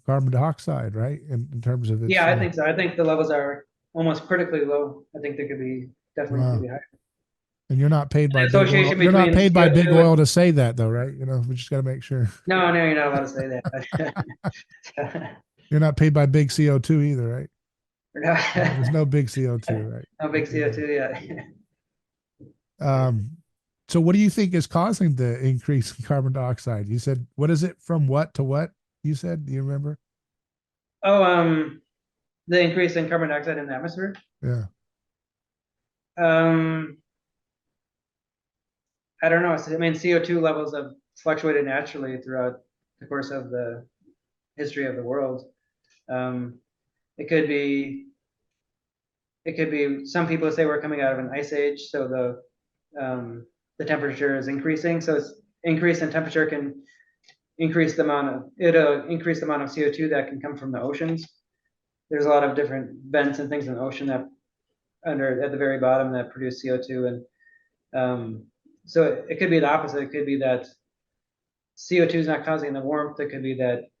carbon dioxide, right? In terms of its, yeah, I think so. I think the levels are almost critically low. I think they could be definitely wow. could be higher. And you're not paid by big oil. Association You're not between paid by big CO2 oil to say that, though, right? We just got to make sure. No, you're not allowed to say that. You're not paid by big CO2 either, right? No. There's no big CO2, right? No big CO2, yeah. So what do you think is causing the increase in carbon dioxide? You said, what is it from what to what? You said, do you remember? Oh, the increase in carbon dioxide in the atmosphere. Yeah. I don't know. I mean, CO2 levels have fluctuated naturally throughout the course of the history of the world. It could be. Some people say we're coming out of an ice age, so the temperature is increasing. So it's increase in temperature can increase the amount of CO2 that can come from the oceans. There's a lot of different vents and things in the ocean that at the very bottom that produce CO2, and so it could be the opposite. It could be that CO2 is not causing the warmth. It could be that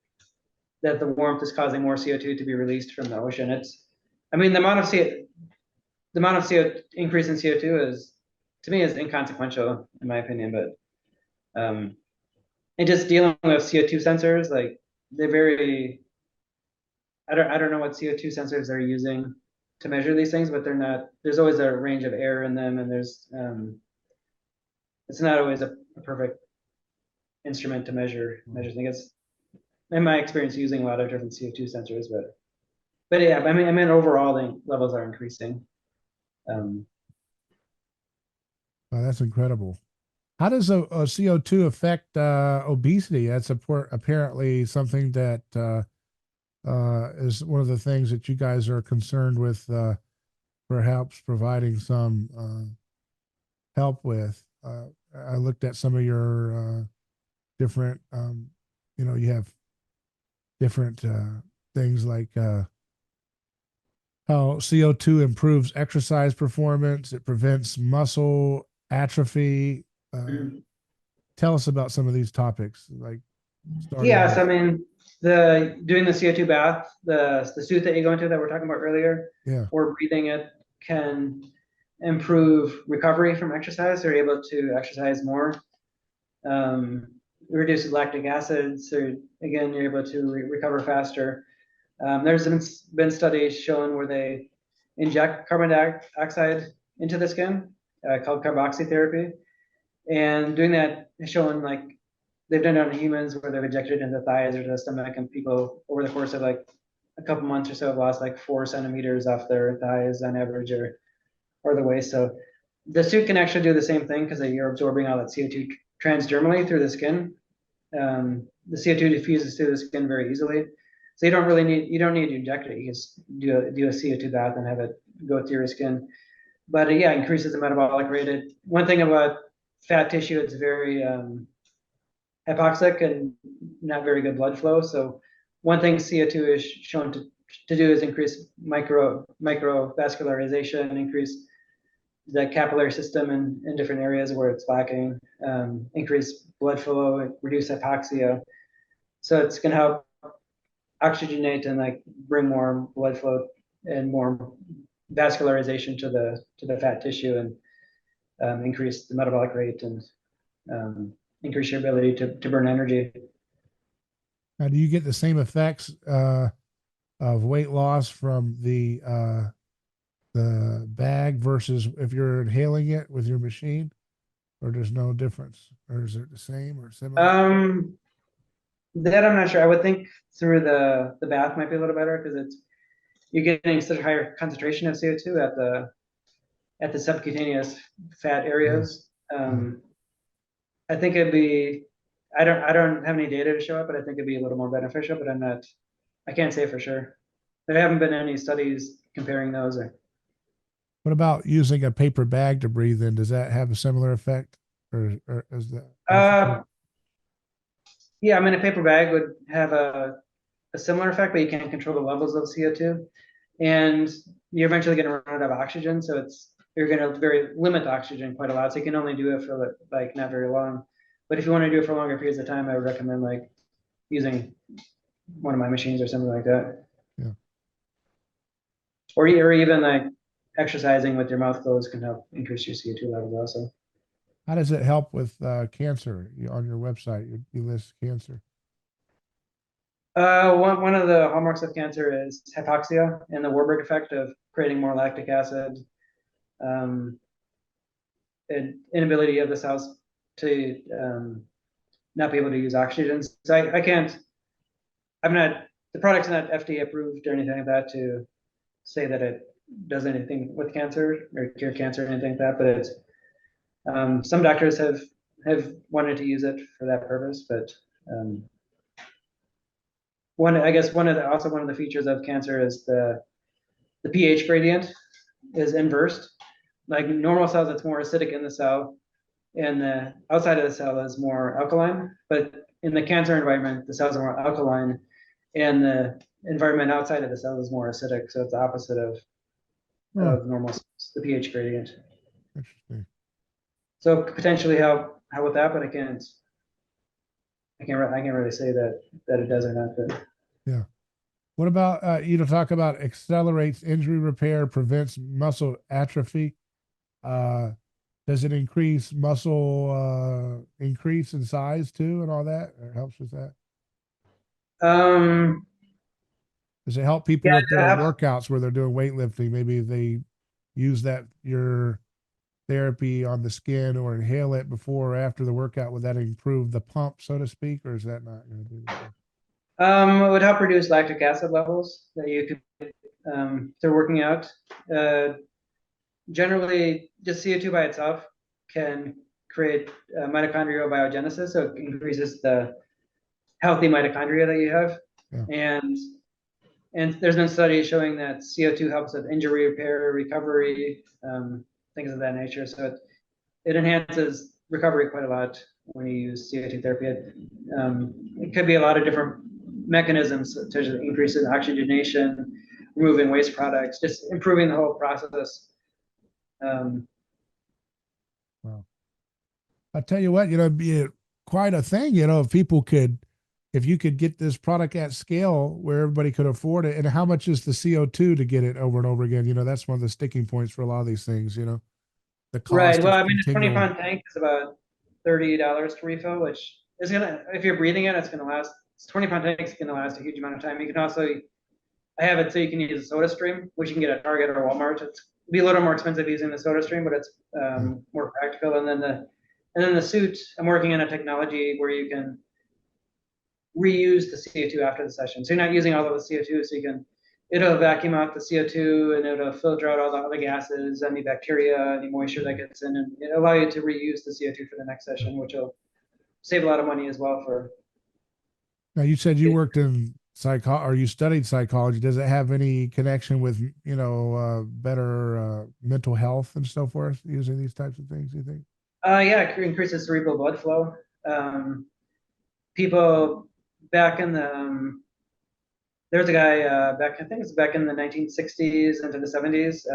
the warmth is causing more CO2 to be released from the ocean. The amount of CO increase in CO2 is, to me, is inconsequential in my opinion. But and just dealing with CO2 sensors, like they're very, I don't know what CO2 sensors they're using to measure these things, but there's always a range of error in them, and it's not always a perfect instrument to measure things. In my experience, using a lot of different CO2 sensors, but yeah, I mean overall the levels are increasing. Wow, that's incredible. How does a CO2 affect obesity? That's apparently something that is one of the things that you guys are concerned with, perhaps providing some help with. I looked at some of your different, you have different things like how CO2 improves exercise performance. It prevents muscle atrophy. Tell us about some of these topics. Yes, I mean doing the CO2 bath, the suit that you go into that we're talking about earlier, yeah, or breathing it can improve recovery from exercise. They're able to exercise more. Reduces lactic acid, so again you're able to recover faster. There's been studies shown where they inject carbon dioxide into the skin, called carboxy therapy, and doing that has shown, like, they've done it on humans where they've injected it into the thighs or to the stomach, and people over the course of like a couple months or so have lost like 4 centimeters off their thighs on average, or the waist. So the suit can actually do the same thing because you're absorbing all that CO2 transdermally through the skin. The CO2 diffuses through the skin very easily, so you don't need to inject it. You just do a CO2 bath and have it go through your skin. But yeah, increases the metabolic rate. One thing about fat tissue, it's very hypoxic and not very good blood flow. So one thing CO2 is shown to do is increase microvascularization, increase the capillary system in different areas where it's lacking, increase blood flow, reduce hypoxia. So it's going to help oxygenate and like bring more blood flow and more vascularization to the fat tissue, and increase the metabolic rate, and increase your ability to burn energy. Now, do you get the same effects of weight loss from the bag versus if you're inhaling it with your machine, or there's no difference, or is it the same or similar? That I'm not sure. I would think through the bath might be a little better because you're getting such a higher concentration of CO2 at the subcutaneous fat areas. I think it'd be, I don't have any data to show it, but I think it'd be a little more beneficial, but I can't say for sure. There haven't been any studies comparing those. What about using a paper bag to breathe in? Does that have a similar effect, or is that? Yeah, I mean, a paper bag would have a similar effect, but you can't control the levels of CO2, and you're eventually going to run out of oxygen. So you're going to limit oxygen quite a lot. So you can only do it for like not very long. But if you want to do it for longer periods of time, I would recommend like using one of my machines or something like that. Yeah. Or even like exercising with your mouth closed can help increase your CO2 levels also. How does it help with cancer? On your website, you list cancer. One of the hallmarks of cancer is hypoxia and the Warburg effect of creating more lactic acid, and inability of the cells to not be able to use oxygen. So the product's not FDA approved or anything like that to say that it does anything with cancer or cure cancer or anything like that, but it's some doctors have wanted to use it for that purpose, but one of the features of cancer is the pH gradient is inversed. Like normal cells, it's more acidic in the cell, and the outside of the cell is more alkaline. But in the cancer environment, the cells are more alkaline, and the environment outside of the cell is more acidic. So it's the opposite of normal cells, the pH gradient. Interesting. So potentially help with that, but I can't really say that it does or not. But yeah. What about talk about accelerates injury repair, prevents muscle atrophy? Does it increase muscle increase in size too, and all that? It helps with that. Does it help people with their workouts where they're doing weightlifting? Maybe they use your therapy on the skin or inhale it before or after the workout. Would that improve the pump, so to speak, or is that not going to do that? It would help reduce lactic acid levels that you could through working out. Generally, just CO2 by itself can create mitochondrial biogenesis, so it increases the healthy mitochondria that you have. Yeah. And there's been studies showing that CO2 helps with injury repair, recovery, things of that nature. So it enhances recovery quite a lot when you use CO2 therapy. It could be a lot of different mechanisms, such as increasing oxygenation, removing waste products, just improving the whole process. Wow. I tell you what, it'd be quite a thing, if you could get this product at scale where everybody could afford it. And how much is the CO2 to get it over and over again? That's one of the sticking points for a lot of these things, the cost. Right. Well, I mean, a 20-pound tank is about $30 to refill, which is if you're breathing it, it's going to last. 20-pound tank is going to last a huge amount of time. You can also, I have it so you can use a soda stream, which you can get at Target or Walmart. It's be a little more expensive using the soda stream, but it's more practical. And then the suit, I'm working on a technology where you can reuse the CO2 after the session. So you're not using all of the CO2, so it'll vacuum out the CO2 and it'll filter out all the other gases, any bacteria, any moisture that gets in, and it'll allow you to reuse the CO2 for the next session, which will save a lot of money as well. Now, you said you worked in or you studied psychology. Does it have any connection with, better mental health and so forth using these types of things, you think? Yeah, it increases cerebral blood flow. People back in the, there's a guy I think it's back in the 1960s into the 70s,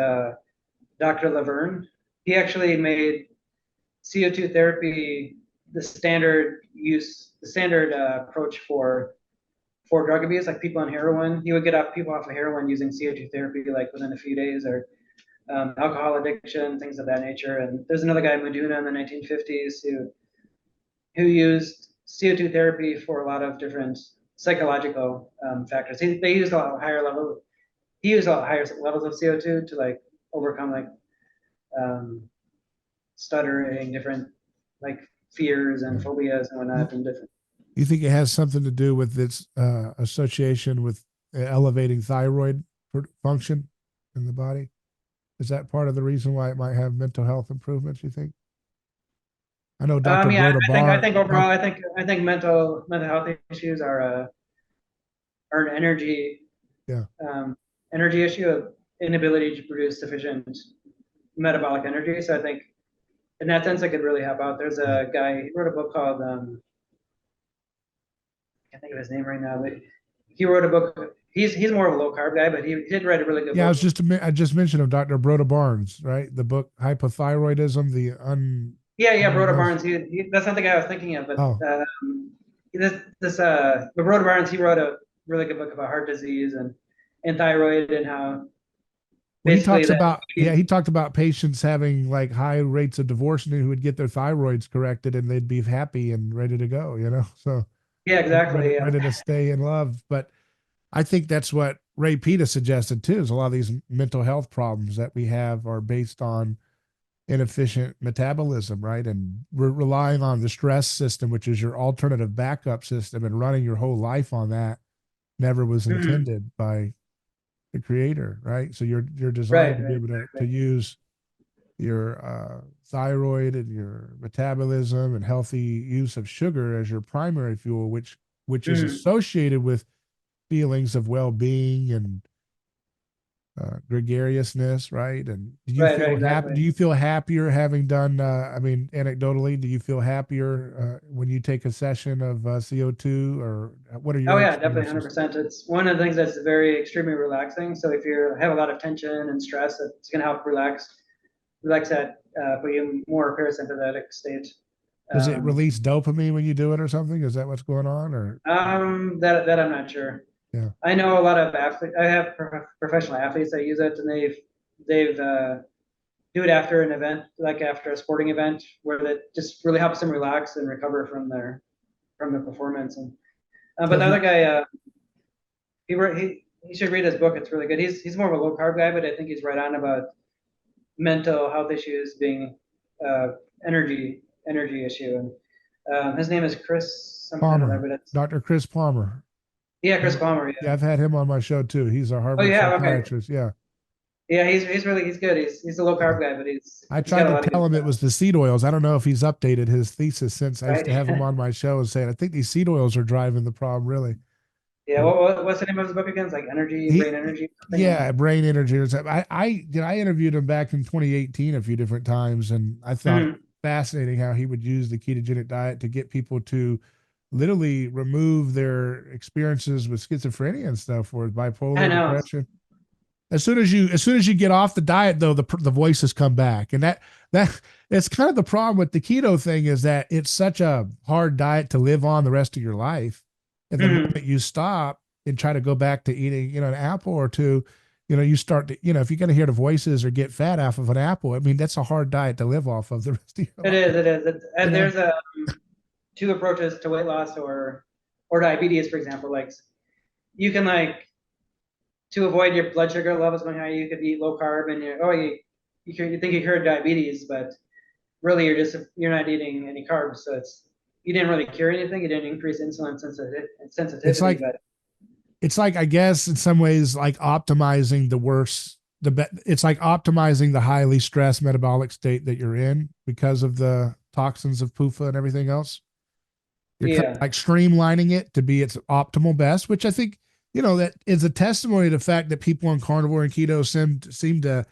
Dr. Laverne. He actually made CO2 therapy the standard approach for drug abuse, like people on heroin. He would get people off of heroin using CO2 therapy like within a few days, or alcohol addiction, things of that nature. And there's another guy, Meduna, in the 1950s who used CO2 therapy for a lot of different psychological factors. They used a lot higher levels. He used a lot higher levels of CO2 to like overcome like stuttering, different like fears and phobias and whatnot, and different. You think it has something to do with its association with elevating thyroid function in the body? Is that part of the reason why it might have mental health improvements, you think? I know Dr. Yeah, Broda I Bar. think overall, I think mental health issues are an Yeah. energy issue of inability to produce sufficient metabolic energy. So I think in that sense, it could really help out. There's a guy, he wrote a book called, I can't think of his name right now, but he wrote a book. He's more of a low carb guy, but he did write a really good Yeah, book. I just mentioned him, Dr. Broda Barnes, right? The book Hypothyroidism, Yeah, Broda Barnes. That's not the guy I was thinking of, but Oh, but Broda Barnes, he wrote a really good book about heart disease and thyroid and how well, basically that. he talked about patients having like high rates of divorce and who would get their thyroids corrected and they'd be happy and ready to go, you know? So Yeah, exactly. Yeah. ready to stay in love. But I think that's what Ray Peat suggested too, is a lot of these mental health problems that we have are based on inefficient metabolism, right? And we're relying on the stress system, which is your alternative backup system, and running your whole life on that never was Mhm. intended by the creator, right? So you're designed Right, to be right, able to right. use your thyroid and your metabolism and healthy use of sugar as your primary fuel, which is Mhm. associated with feelings of well-being and gregariousness, right? And do you Right, right, feel happy? exactly. Do you feel happier having done? I mean, anecdotally, do you feel happier when you take a session of CO2, or what are Oh your yeah, definitely experiences? 100%. It's one of the things that's very extremely relaxing. So if you have a lot of tension and stress, it's going to help relax that, put you in more parasympathetic state. Does it Um, release dopamine when you do it, or something? Is that what's going on, or that I'm not sure. yeah? I know a lot of athletes. I have professional athletes that use it, and they've do it after an event, like after a sporting event, where that just really helps them relax and recover from the performance. And So but if the you other guy, he should read his book. It's really good. He's more of a low carb guy, but I think he's right on about mental health issues being uh, energy issue. And his name is Chris something or other, Palmer, but it's Dr. Chris Palmer. yeah, Chris Yeah, Palmer. yeah, Yeah. I've had him on my show too. He's a Oh Harvard yeah. Okay. psychiatrist. Yeah, Yeah, he's good. He's a low yeah. carb guy, but I he's got tried a to lot of good tell him it stuff. was the seed oils. I don't know if he's updated his thesis since I used Right. to have him on my show and saying, I think these seed oils are driving the problem, really. Yeah. But What's the name of his book again? It's like brain he, energy, something. yeah, brain energy or something. I interviewed him back in 2018 a few different times, and I thought it Mhm. was fascinating how he would use the ketogenic diet to get people to literally remove their experiences with schizophrenia and stuff, or I bipolar know. depression. As soon as you get off the diet, though, the voices come back, and that it's kind of the problem with the keto thing, is that it's such a hard diet to live on the rest of your life, and the Mhm. moment you stop and try to go back to eating, an apple or two, you start to, if you're going to hear the voices or get fat off of an apple, I mean, that's a hard diet to live off of the rest of your It life, is. It is. you And know. there's two approaches to weight loss or diabetes, for example. Like you can like to avoid your blood sugar levels going high, you could eat low carb and you think you cured diabetes, but really you're not eating any carbs. So you didn't really cure anything. You didn't increase insulin It's sensitivity, like but I guess in some ways like optimizing the worst it's like optimizing the highly stressed metabolic state that you're in because of the toxins of PUFA and everything else. You're kind of yeah. like streamlining it to be its optimal best, which I think, that is a testimony to the fact that people on carnivore and keto seem to,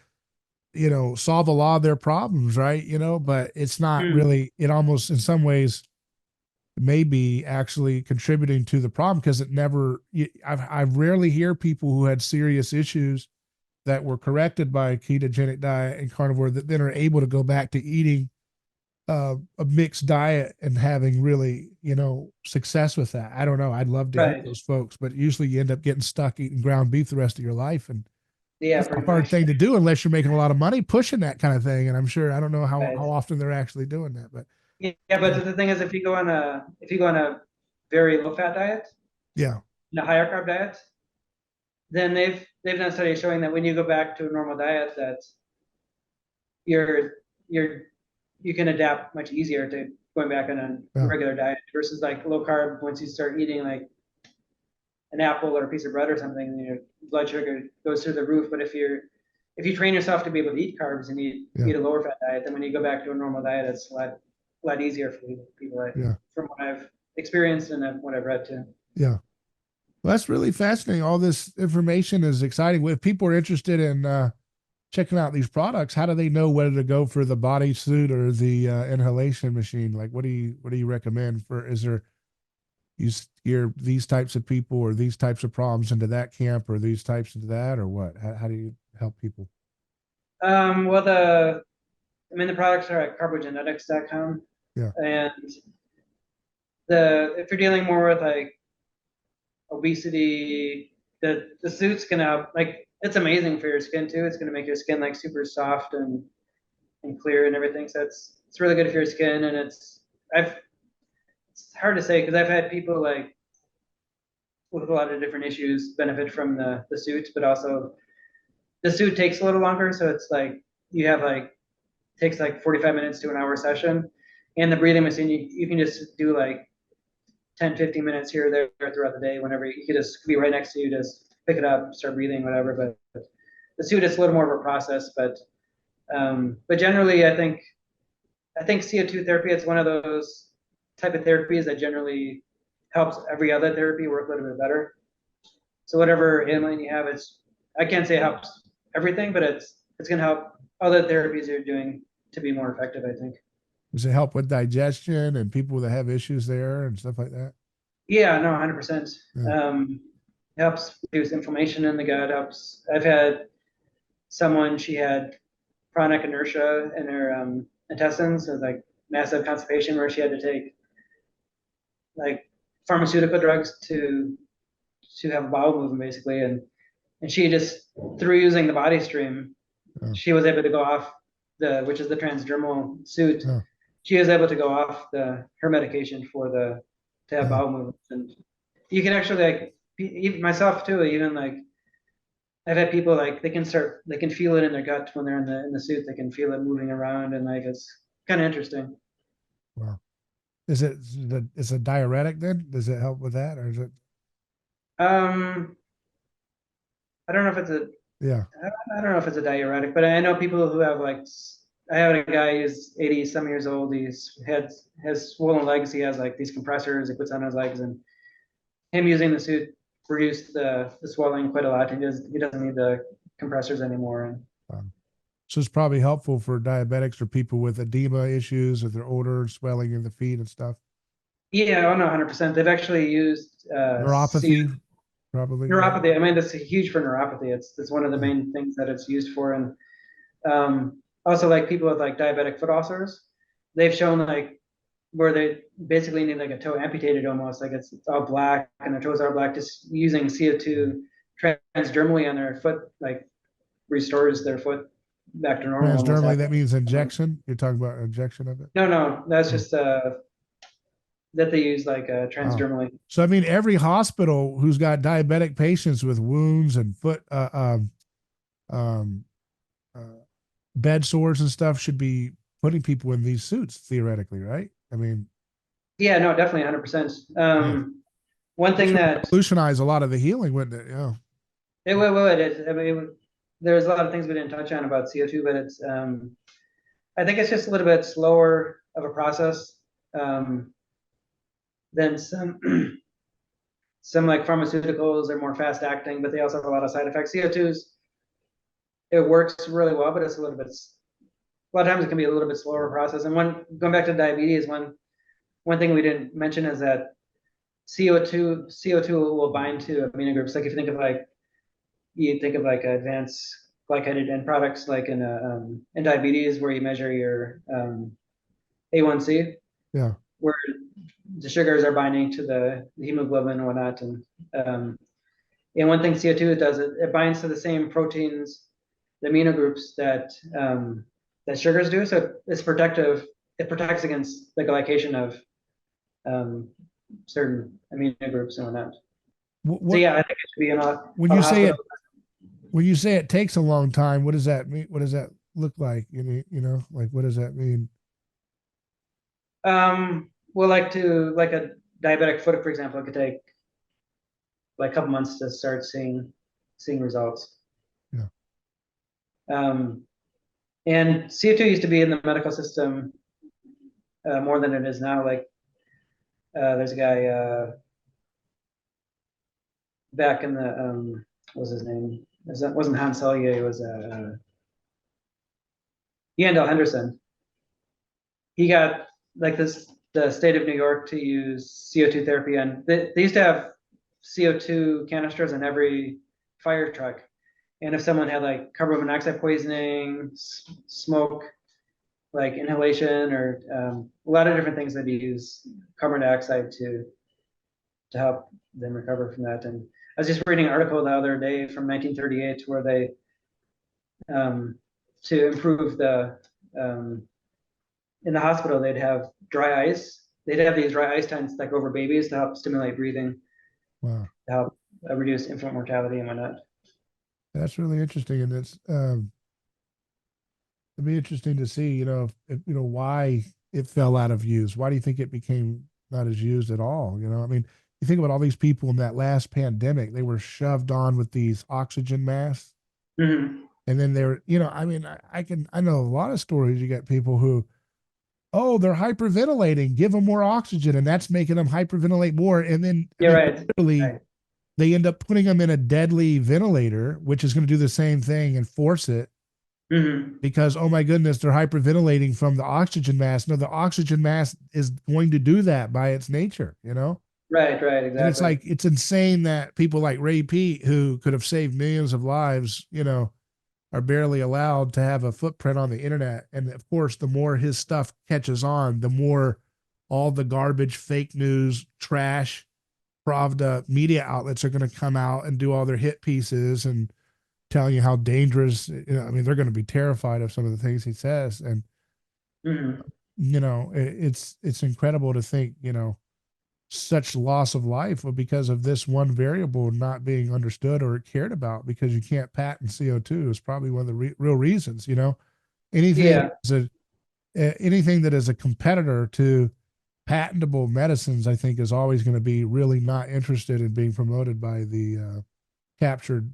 solve a lot of their problems, right? But it's not Mm, really, it almost in some ways may be actually contributing to the problem, because it never, I rarely hear people who had serious issues that were corrected by a ketogenic diet and carnivore that then are able to go back to eating a mixed diet and having really, success with that. I don't know. I'd love to hear right. those folks, but usually you end up getting stuck eating ground beef the rest of your life. And Yeah, that's a pretty hard much. thing to do unless you're making a lot of money pushing that kind of thing. And I'm sure, I don't know Right. how often they're actually doing that, but Yeah, but the thing is, if you go on a very low fat diet, yeah. and a higher carb diet, then they've done studies showing that when you go back to a normal diet, that you're you're you can adapt much easier to going back on a Yeah. regular diet versus like low carb. Once you start eating like an apple or a piece of bread or something, your blood sugar goes through the roof. But if you're if you train yourself to be able to eat carbs and eat a lower fat diet, then when you go back to a normal diet, it's a lot easier for people. From what I've experienced and what I've read too. Yeah. Well, that's really fascinating. All this information is exciting. If people are interested in checking out these products, how do they know whether to go for the Bodysuit or the inhalation machine? Like, what do you recommend for? Is there you steer these types of people or these types of problems into that camp or these types into that, or what? How do you help people? Well, the products are at carbogenetics.com. Yeah. And if you're dealing more with like obesity, the suit's gonna like, it's amazing for your skin too. It's gonna make your skin like super soft and clear and everything. So it's really good for your skin. And it's hard to say because I've had people like with a lot of different issues benefit from the suit, but also the suit takes a little longer. So it's like you have takes like 45 minutes to an hour session. And the breathing machine, you can just do like 10, 15 minutes here or there throughout the day. Whenever you could just be right next to you, just pick it up, start breathing, whatever. But the suit is a little more of a process. But generally, I think CO2 therapy is one of those type of therapies that generally helps every other therapy work a little bit better. So whatever ailment you have, I can't say it helps everything, but it's going to help other therapies you're doing to be more effective, I think. Does it help with digestion and people that have issues there and stuff like that? Yeah, no, 100%. Yeah. Helps reduce inflammation in the gut. I've had someone, she had chronic inertia in her intestines, so like massive constipation, where she had to take like pharmaceutical drugs to have bowel movement basically, and she just, through using the body stream, she was able to go off which is the transdermal suit. She was able to go off her medication to have bowel movement. And you can actually, like, even myself too, even like I've had people like they can feel it in their gut when they're in the suit. They can feel it moving around, and like it's kind of interesting. Wow. Is it a diuretic then? Does it help with that, or is it? I don't know if it's I don't know if it's a diuretic, but I know people who have like, I have a guy who's 80 some years old. Has swollen legs. He has like these compressors he puts on his legs, and him using the suit reduced the swelling quite a lot. He doesn't need the compressors anymore. So it's probably helpful for diabetics or people with edema issues or their odor, swelling in the feet and stuff. Yeah, oh no, 100%. They've actually used neuropathy, probably. Neuropathy. I mean, that's huge for neuropathy. It's one of the main things that it's used for. And also like people with like diabetic foot ulcers, they've shown like where they basically need like a toe amputated almost, like it's all black and their toes are black, just using CO2 transdermally on their foot, like restores their foot back to normal. Transdermally, that means injection? You're talking about injection of it? No, that's just that they use like transdermally. So I mean, every hospital who's got diabetic patients with wounds and foot bed sores and stuff should be putting people in these suits theoretically, right? I mean, yeah, no, definitely 100%. One thing that revolutionize a lot of the healing, wouldn't it? Yeah. It will. I mean, there's a lot of things we didn't touch on about CO2, but it's I think it's just a little bit slower of a process than some like pharmaceuticals are more fast acting, but they also have a lot of side effects. CO2's, it works really well, but it's a lot of times it can be a little bit slower process. And going back to diabetes, one thing we didn't mention is that CO2 will bind to amino groups. Like if you think of like advanced glycated end products, like in diabetes, where you measure your A1C, where the sugars are binding to the hemoglobin and whatnot. And one thing CO2 does, it binds to the same proteins, the amino groups that sugars do. So it's protective. It protects against the glycation of certain amino groups and whatnot. So yeah, I think it should be in a when you say it takes a long time, what does that mean? What does that look like? Like what does that mean? Well, like a diabetic foot, for example, it could take like a couple months to start seeing results. Yeah. And CO2 used to be in the medical system more than it is now. Like there's a guy back in the what was his name? It wasn't Hans Selye, it was Yandel Henderson. He got like the state of New York to use CO2 therapy, and they used to have CO2 canisters in every fire truck. And if someone had like carbon monoxide poisoning, smoke, like inhalation, or a lot of different things, that you use carbon dioxide to help them recover from that. And I was just reading an article the other day from 1938 where they to improve the in the hospital, they'd have dry ice. They'd have these dry ice tents like over babies to help stimulate breathing. Wow. To help reduce infant mortality and whatnot. That's really interesting. And it'd be interesting to see, if why it fell out of use. Why do you think it became not as used at all? I mean, you think about all these people in that last pandemic, they were shoved on with these oxygen masks. Mm-hmm. And then they're, I mean, I know a lot of stories. You got people who, oh, they're hyperventilating, give them more oxygen, and that's making them hyperventilate more. And then literally, right. They end up putting them in a deadly ventilator, which is going to do the same thing and force it. Mm-hmm. Because, oh my goodness, they're hyperventilating from the oxygen mask. No, the oxygen mask is going to do that by its nature, Right, exactly. And it's like, it's insane that people like Ray Peat, who could have saved millions of lives, are barely allowed to have a footprint on the internet. And of course, the more his stuff catches on, the more all the garbage, fake news, trash, Pravda media outlets are going to come out and do all their hit pieces and tell you how dangerous, I mean, they're going to be terrified of some of the things he says. And, mm-hmm. It's incredible to think, such loss of life because of this one variable not being understood or cared about, because you can't patent CO2 is probably one of the real reasons, anything anything that is a competitor to patentable medicines, I think, is always going to be really not interested in being promoted by the captured,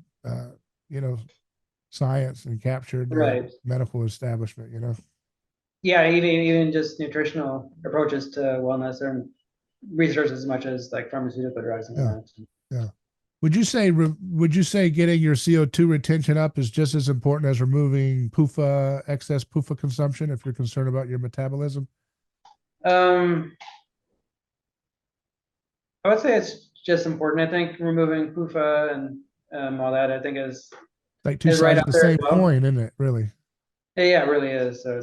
science and captured medical establishment, Yeah, even just nutritional approaches to wellness and research as much as like pharmaceutical drugs and that. Yeah. Would you say getting your CO2 retention up is just as important as removing PUFA, excess PUFA consumption, if you're concerned about your metabolism? I would say it's just important. I think removing PUFA and all that, I think is like two sides of the same coin, isn't it? Really? Yeah, it really is. So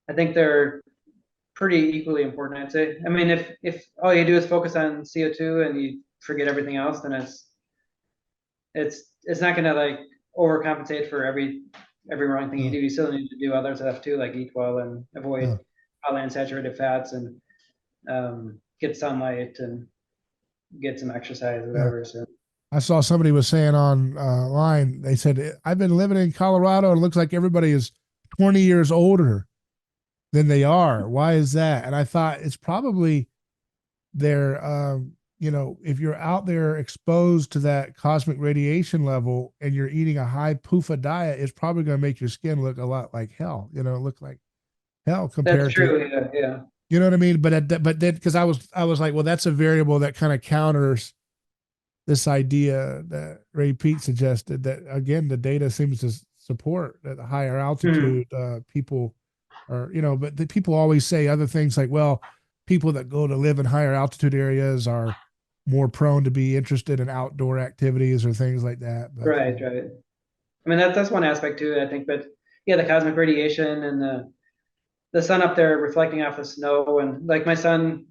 I think they're pretty equally important, I'd say. I mean, if all you do is focus on CO2 and you forget everything else, then it's not gonna like overcompensate for every wrong thing you do. You still need to do other stuff too, like eat well and avoid polyunsaturated fats and get sunlight and get some exercise, whatever. So I saw somebody was saying online, they said, I've been living in Colorado and it looks like everybody is 20 years older than they are. Why is that? And I thought it's probably their, if you're out there exposed to that cosmic radiation level and you're eating a high PUFA diet, it's probably going to make your skin look a lot like hell, look like hell compared that's true, to, yeah. You know what I mean? But then, because I was like, well, that's a variable that kind of counters this idea that Ray Peat suggested, that again, the data seems to support that the higher altitude people are, but the people always say other things like, well, people that go to live in higher altitude areas are more prone to be interested in outdoor activities or things like that. But, right. I mean, that's one aspect too, I think. But yeah, the cosmic radiation and the sun up there reflecting off the snow. And like my son,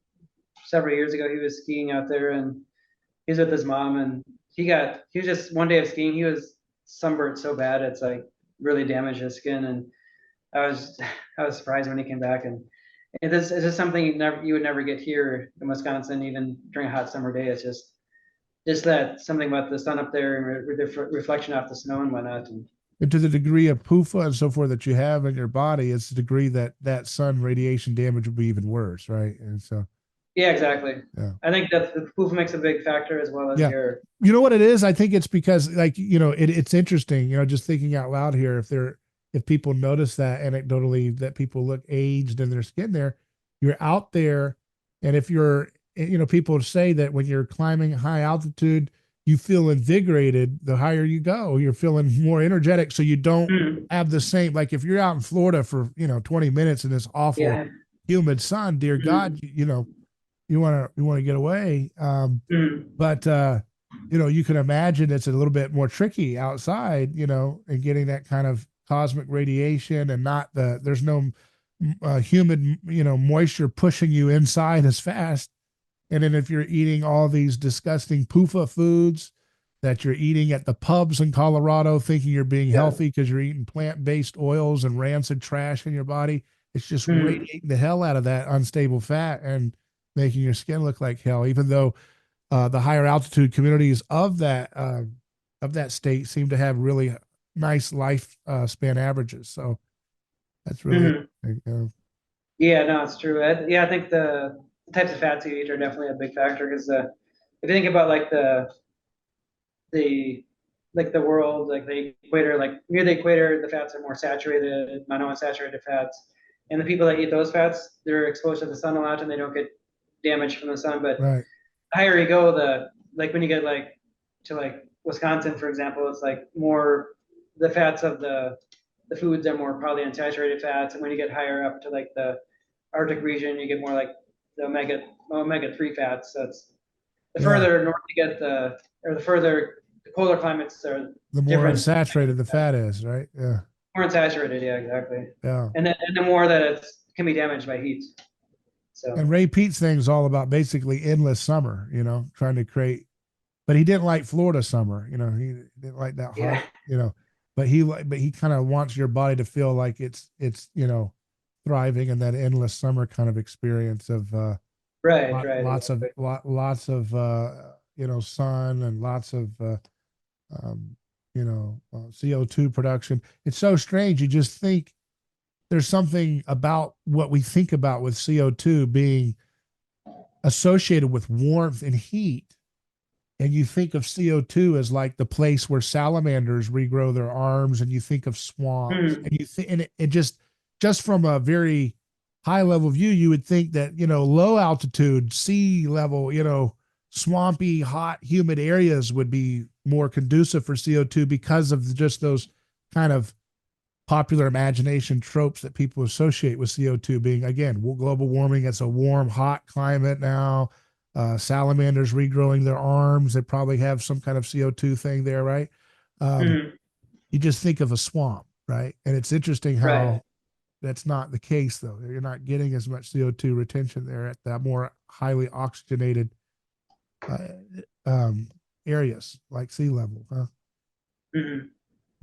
several years ago, he was skiing out there and he's with his mom, and he was just one day of skiing, he was sunburned so bad it's like really damaged his skin. And I was surprised when he came back. And it's just something you would never get here in Wisconsin, even during a hot summer day. It's just that something about the sun up there and reflection off the snow and whatnot. And to the degree of PUFA and so forth that you have in your body, it's the degree that sun radiation damage will be even worse, right? And so, Yeah, exactly. Yeah. I think that the PUFA makes a big factor as well as Yeah. your. You know what it is? I think it's because, like, it's interesting, just thinking out loud here, if people notice that anecdotally that people look aged in their skin there, you're out there. And if you're, people say that when you're climbing high altitude, you feel invigorated the higher you go. You're feeling more energetic. So you don't Mm, have the same, like if you're out in Florida for, 20 minutes in this awful yeah. humid sun, dear God, Mm, you want to get away. mm, But you can imagine it's a little bit more tricky outside, and getting that kind of cosmic radiation, and there's no humid, moisture pushing you inside as fast. And then if you're eating all these disgusting PUFA foods that you're eating at the pubs in Colorado, thinking you're being yeah. healthy because you're eating plant-based oils and rancid trash in your body, it's just Mm, radiating the hell out of that unstable fat and making your skin look like hell, even though the higher altitude communities of that state seem to have really nice life span averages. So that's really mm. interesting. Yeah, no, it's true. Yeah, I think the types of fats you eat are definitely a big factor because if you think about like the like the world, like the equator, like near the equator, the fats are more saturated, monounsaturated fats, and the people that eat those fats, they're exposed to the sun a lot and they don't get damaged from the sun. But Right. the higher you go, the like when you get like to like Wisconsin, for example, it's like more the fats of the foods are more polyunsaturated fats, and when you get higher up to like the Arctic region, you get more like the omega 3 fats. So it's the Yeah. further north you get, the further the polar climates are The more different, unsaturated the fat is, right? Yeah. more unsaturated. Yeah, exactly. Yeah. And the more that it can be damaged by heat. So And Ray Pete's thing is all about basically endless summer, trying to create, but he didn't like Florida summer, he didn't like that yeah, hot, but he kind of wants your body to feel like it's thriving in that endless summer kind of experience of right, right, exactly. lots of sun and lots of um, CO2 production. It's so strange. You just think there's something about what we think about with CO2 being associated with warmth and heat. And you think of CO2 as like the place where salamanders regrow their arms, and you think of swamps, Mm, and you think, and it just from a very high level view, you would think that, low altitude, sea level, swampy, hot, humid areas would be more conducive for CO2 because of just those kind of popular imagination tropes that people associate with CO2 being, again, global warming. It's a warm, hot climate now. Salamanders regrowing their arms. They probably have some kind of CO2 thing there, right? Um, mm, you just think of a swamp, right? And it's interesting right. how that's not the case, though. You're not getting as much CO2 retention there at the more highly oxygenated uh, um, areas like sea level, huh? Mm.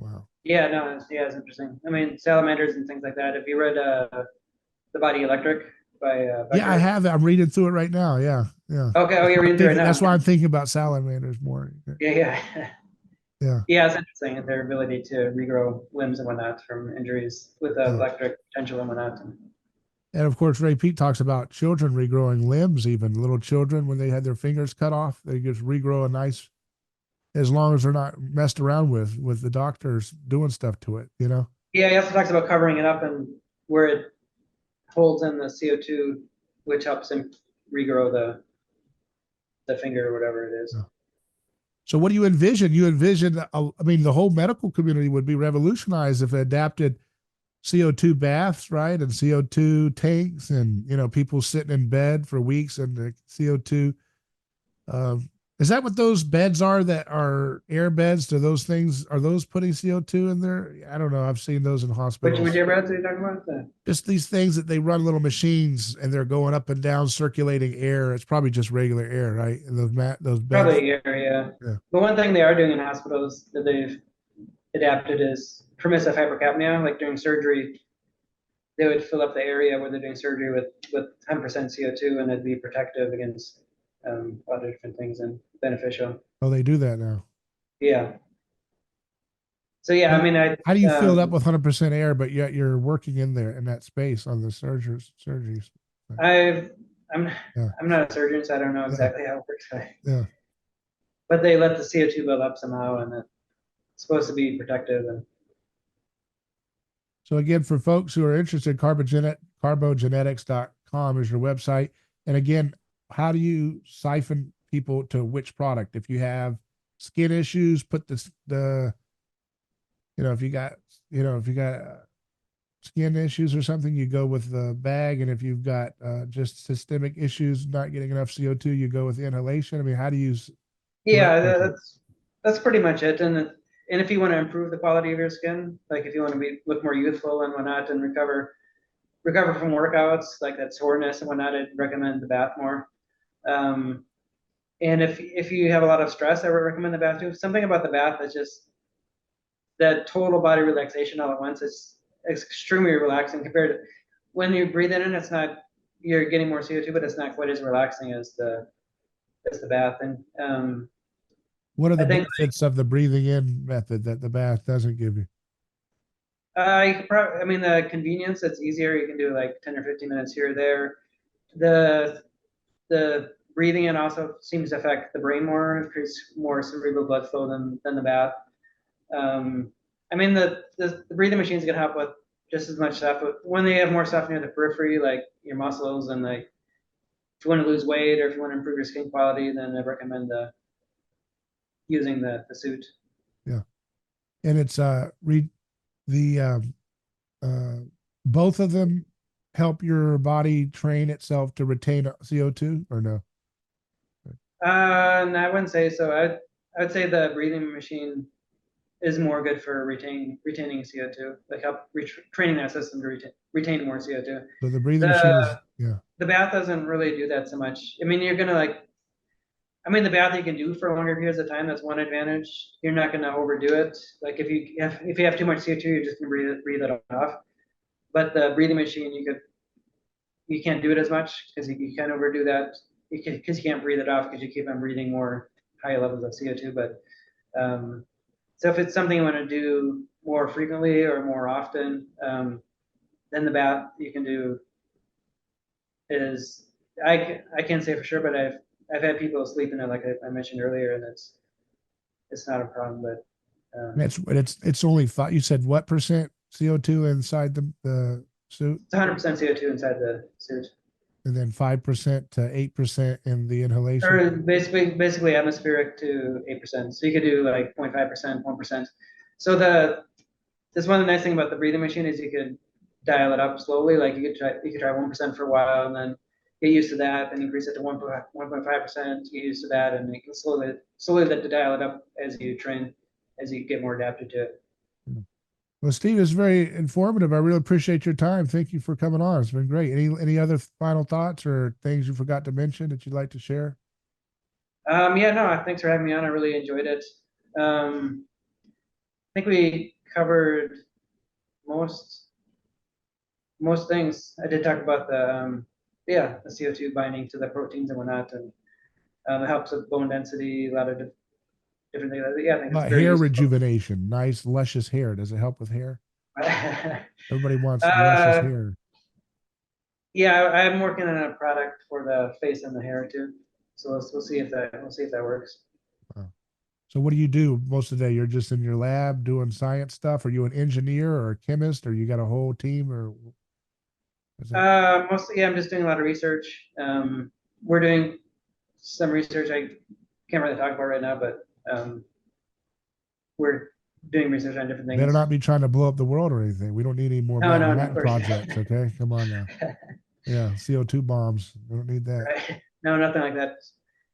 Wow. Yeah, no, it's interesting. I mean, salamanders and things like that. If you read The Body Electric by Yeah, I Becker. have it. I'm reading through it right now. Yeah, yeah. Okay, oh, you're reading through it That's now. why I'm thinking about salamanders more. Yeah, yeah. Yeah, Yeah, it's interesting their ability to regrow limbs and whatnot from injuries with yeah. electric potential and whatnot. And of course, Ray Peat talks about children regrowing limbs, even little children, when they had their fingers cut off, they just regrow a nice, as long as they're not messed around with the doctors doing stuff to it. Yeah, he also talks about covering it up and where it holds in the CO2, which helps him regrow the finger or whatever it is. Yeah. So what do you envision? You envision, I mean, the whole medical community would be revolutionized if it adapted CO2 baths, right? And CO2 tanks, and, people sitting in bed for weeks and the CO2. Um, is that what those beds are, that are air beds? Do those things, are those putting CO2 in there? I don't know. I've seen those in Which hospitals. airbags are you talking about? Just these things that they run little machines and they're going up and down circulating air. It's probably just regular air, right? And those beds. Probably area. Yeah. But one thing they are doing in hospitals that they've adapted is permissive hypercapnia. Like during surgery, they would fill up the area where they're doing surgery with 10% CO2, and it'd be protective against a lot of different things and beneficial. Oh, they do that now. Yeah. So yeah, I But mean, how do you fill it up with 100% air, but yet you're working in there in that space on the surgeries? I've Yeah. I'm not a surgeon, so I don't know Yeah. exactly how it works. Yeah. But they let the CO2 build up somehow, and it's supposed to be protective. And So again, for folks who are interested, carbogenetics.com is your website. And again, how do you siphon people to which product? If you have skin issues, put the if you got skin issues or something, you go with the bag. And if you've got just systemic issues, not getting enough CO2, you go with inhalation. I mean, how do you yeah, direct people? that's pretty much it. And if you want to improve the quality of your skin, like if you want to look more youthful and whatnot, and recover from workouts like that soreness and whatnot, I'd recommend the bath more. And if you have a lot of stress, I would recommend the bath too. Something about the bath is just that total body relaxation all at once. It's extremely relaxing compared to when you breathe in, it's not, you're getting more CO2, but it's not quite as relaxing as the bath. And What are I the think benefits of the breathing in method that the bath doesn't give you? I mean, the convenience, it's easier. You can do like 10 or 15 minutes here or there. The breathing in also seems to affect the brain more. It creates more cerebral blood flow than the bath. I mean, the breathing machines can help with just as much stuff. But when they have more stuff near the periphery, like your muscles, and like if you want to lose weight or if you want to improve your skin quality, then I recommend using the suit. Yeah. And it's the uh, both of them help your body train itself to retain CO2 or no? And I wouldn't say so. I'd say the breathing machine is more good for retaining CO2, like help training that system to retain more CO2. So the breathing machine is, The yeah. the bath doesn't really do that so much. I mean, you're gonna like, I mean, the bath you can do for longer periods of time. That's one advantage. You're not gonna overdo it. Like if you have too much CO2, you're just gonna breathe it off. But the breathing machine, you can't do it as much because you can't overdo that. Because you can't breathe it off because you keep on breathing more high levels of CO2. But so if it's something you want to do more frequently or more often, then the bath you can do is, I can't say for sure, but I've had people sleep in it like I mentioned earlier, and it's not a problem. But It's only five. You said what percent CO2 inside the suit, it's 100% CO2 inside the suit, and then 5% to 8% in the inhalation. or basically atmospheric to 8%. So you could do like 0.5%, 1%. So that's one of the nice thing about the breathing machine is you could dial it up slowly. Like you could try 1% for a while and then get used to that, then increase it to 1.5%, get used to that, and you can slowly dial it up as you train, as you get more adapted to it. Well, Steve, it's very informative. I really appreciate your time. Thank you for coming on. It's been great. Any other final thoughts or things you forgot to mention that you'd like to share? Yeah, no, thanks for having me on. I really enjoyed it. I think we covered most things. I did talk about the CO2 binding to the proteins and whatnot, and it helps with bone density, a lot of different things. Yeah, I think it's very Hair useful. rejuvenation, nice luscious hair. Does it help with hair? Everybody wants luscious uh, hair. yeah, I'm working on a product for the face and the hair too. So we'll see if that works. Wow. So what do you do most of the day? You're just in your lab doing science stuff? Are you an engineer or a chemist, or you got a whole team, or is that? Mostly, yeah, I'm just doing a lot of research. We're doing some research I can't really talk about right now, but we're doing research on different Better things. not be trying to blow up the world or anything. We don't need any more No, of Manhattan course. projects, okay? Come on now. Yeah, CO2 bombs. We don't need that. Right. No, nothing like that.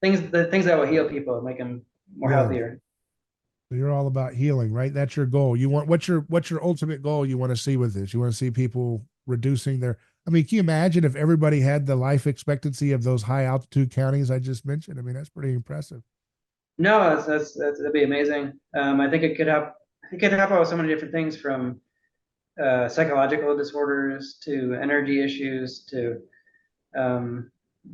The things that will heal people, make them more Good. healthier. So you're all about healing, right? That's your goal. You want what's your ultimate goal you want to see with this? You want to see people reducing their, I mean, can you imagine if everybody had the life expectancy of those high altitude counties I just mentioned? I mean, that's pretty impressive. No, that'd be amazing. I think it could help. It could help out with so many different things, from psychological disorders to energy issues to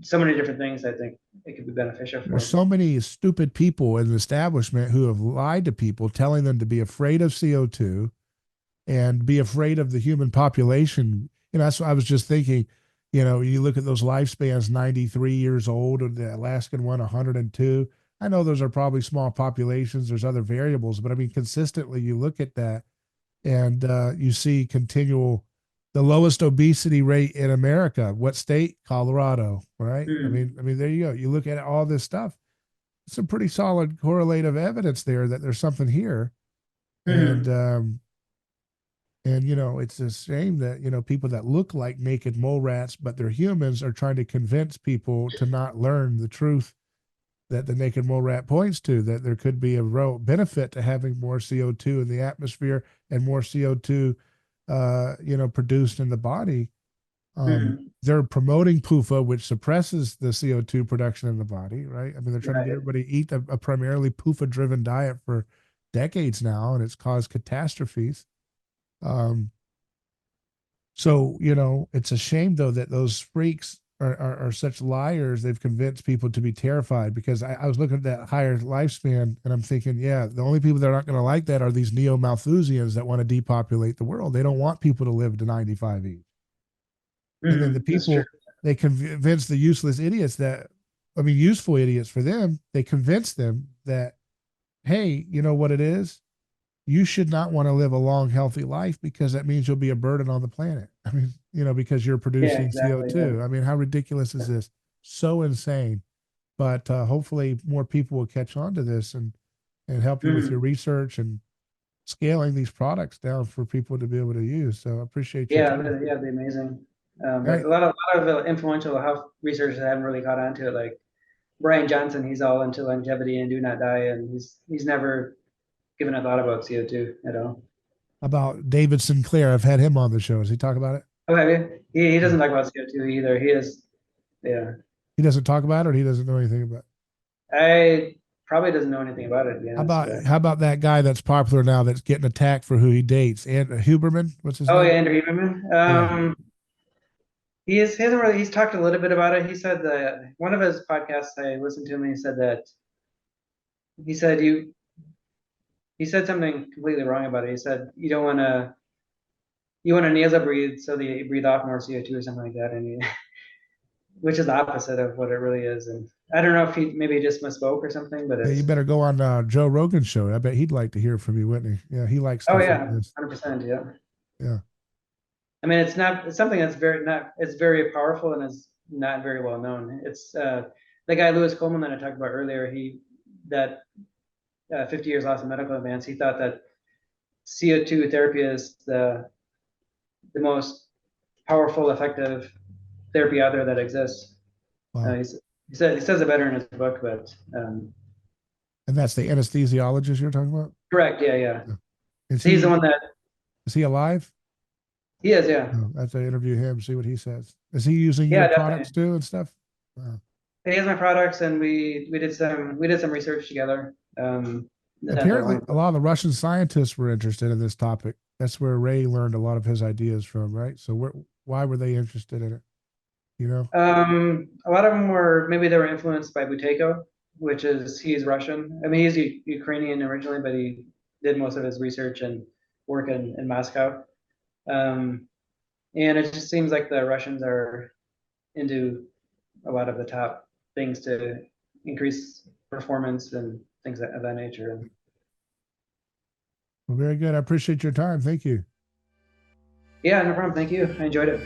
so many different things. I think it could be beneficial There's for. so many stupid people in the establishment who have lied to people, telling them to be afraid of CO2 and be afraid of the human population. You know, that's what I was just thinking. You know, you look at those lifespans, 93 years old, or the Alaskan one, 102. I know those are probably small populations. There's other variables, but I mean, consistently, you look at that and you see the lowest obesity rate in America. What state? Colorado, right? Mm. I mean, there you go. You look at all this stuff. Some pretty solid correlative evidence there that there's something here, and Mm. you know, it's a shame that, you know, people that look like naked mole rats, but they're humans, are trying to convince people to not learn the truth that the naked mole rat points to, that there could be a real benefit to having more CO2 in the atmosphere and more CO2, you know, produced in the body. Mm. They're promoting PUFA, which suppresses the CO2 production in the body, right? I mean, they're trying to get Right. everybody to eat a primarily PUFA driven diet for decades now, and it's caused catastrophes. Um, so, you know, it's a shame though that those freaks are such liars. They've convinced people to be terrified, because I was looking at that higher lifespan and I'm thinking, yeah, the only people that are not going to like that are these neo Malthusians that want to depopulate the world. They don't want people to live to 95 each. And then the Mm. That's true. people, they convince the useless idiots that, I mean, useful idiots for them, they convince them that, hey, you know what it is? You should not want to live a long, healthy life, because that means you'll be a burden on the planet. I mean, you know, because you're Yeah, producing exactly. Yeah. CO2. I mean, how ridiculous is this? So insane. But hopefully more people will catch on to this and help you with your Mm. research and scaling these products down for people to be able to use. So I appreciate your Yeah, time. yeah, it'd be amazing. All But right. a lot of the influential health researchers haven't really caught on to it. Like Brian Johnson, he's all into longevity and do not die, and he's never given a thought about CO2 at all. About David Sinclair, I've had him on the show. Does he talk about it? Oh, have you? He Yeah. doesn't talk about CO2 either. He is, yeah. He doesn't talk about it, or he doesn't know anything about it. I probably doesn't know anything about it, to be honest. But How about that guy that's popular now that's getting attacked for who he dates? And Huberman, what's his oh yeah, name? Andrew Huberman. Yeah. He hasn't really. He's talked a little bit about it. He said that one of his podcasts I listened to him. He said that he said you he said something completely wrong about it. He said you want to nasal breathe so that you breathe off more CO2 or something like that, and which is the opposite of what it really is. And I don't know if he maybe just misspoke or something, but Yeah, you it's better go on Joe Rogan's show. I bet he'd like to hear from you, wouldn't he? Yeah, he likes oh stuff like yeah, this. 100%. Yeah. Yeah. I mean, it's something that's very not it's very powerful and is not very well known. It's the guy Lewis Coleman that I talked about earlier. He that 50 years lost in medical advance. He thought that CO2 therapy is the most powerful, effective therapy out there that exists. Wow. He says it better in his book, but And that's the anesthesiologist you're talking about? correct. Yeah, yeah. Yeah. Is So he's the he one that is he alive? he is. Yeah, No, I have to interview him, see what he says. Is he using your yeah, products definitely. too and stuff? Wow. He has my products, and we did some research together. Not that Apparently, long a ago. lot of the Russian scientists were interested in this topic. That's where Ray learned a lot of his ideas from, right? So, why were they interested in it? You know? A lot of them were maybe they were influenced by Buteyko, which is he's Russian. I mean, he's Ukrainian originally, but he did most of his research and work in Moscow. Um, and it just seems like the Russians are into a lot of the top things to increase performance and things of that nature. Well, very good. I appreciate your time. Thank you. Yeah, no problem. Thank you. I enjoyed it.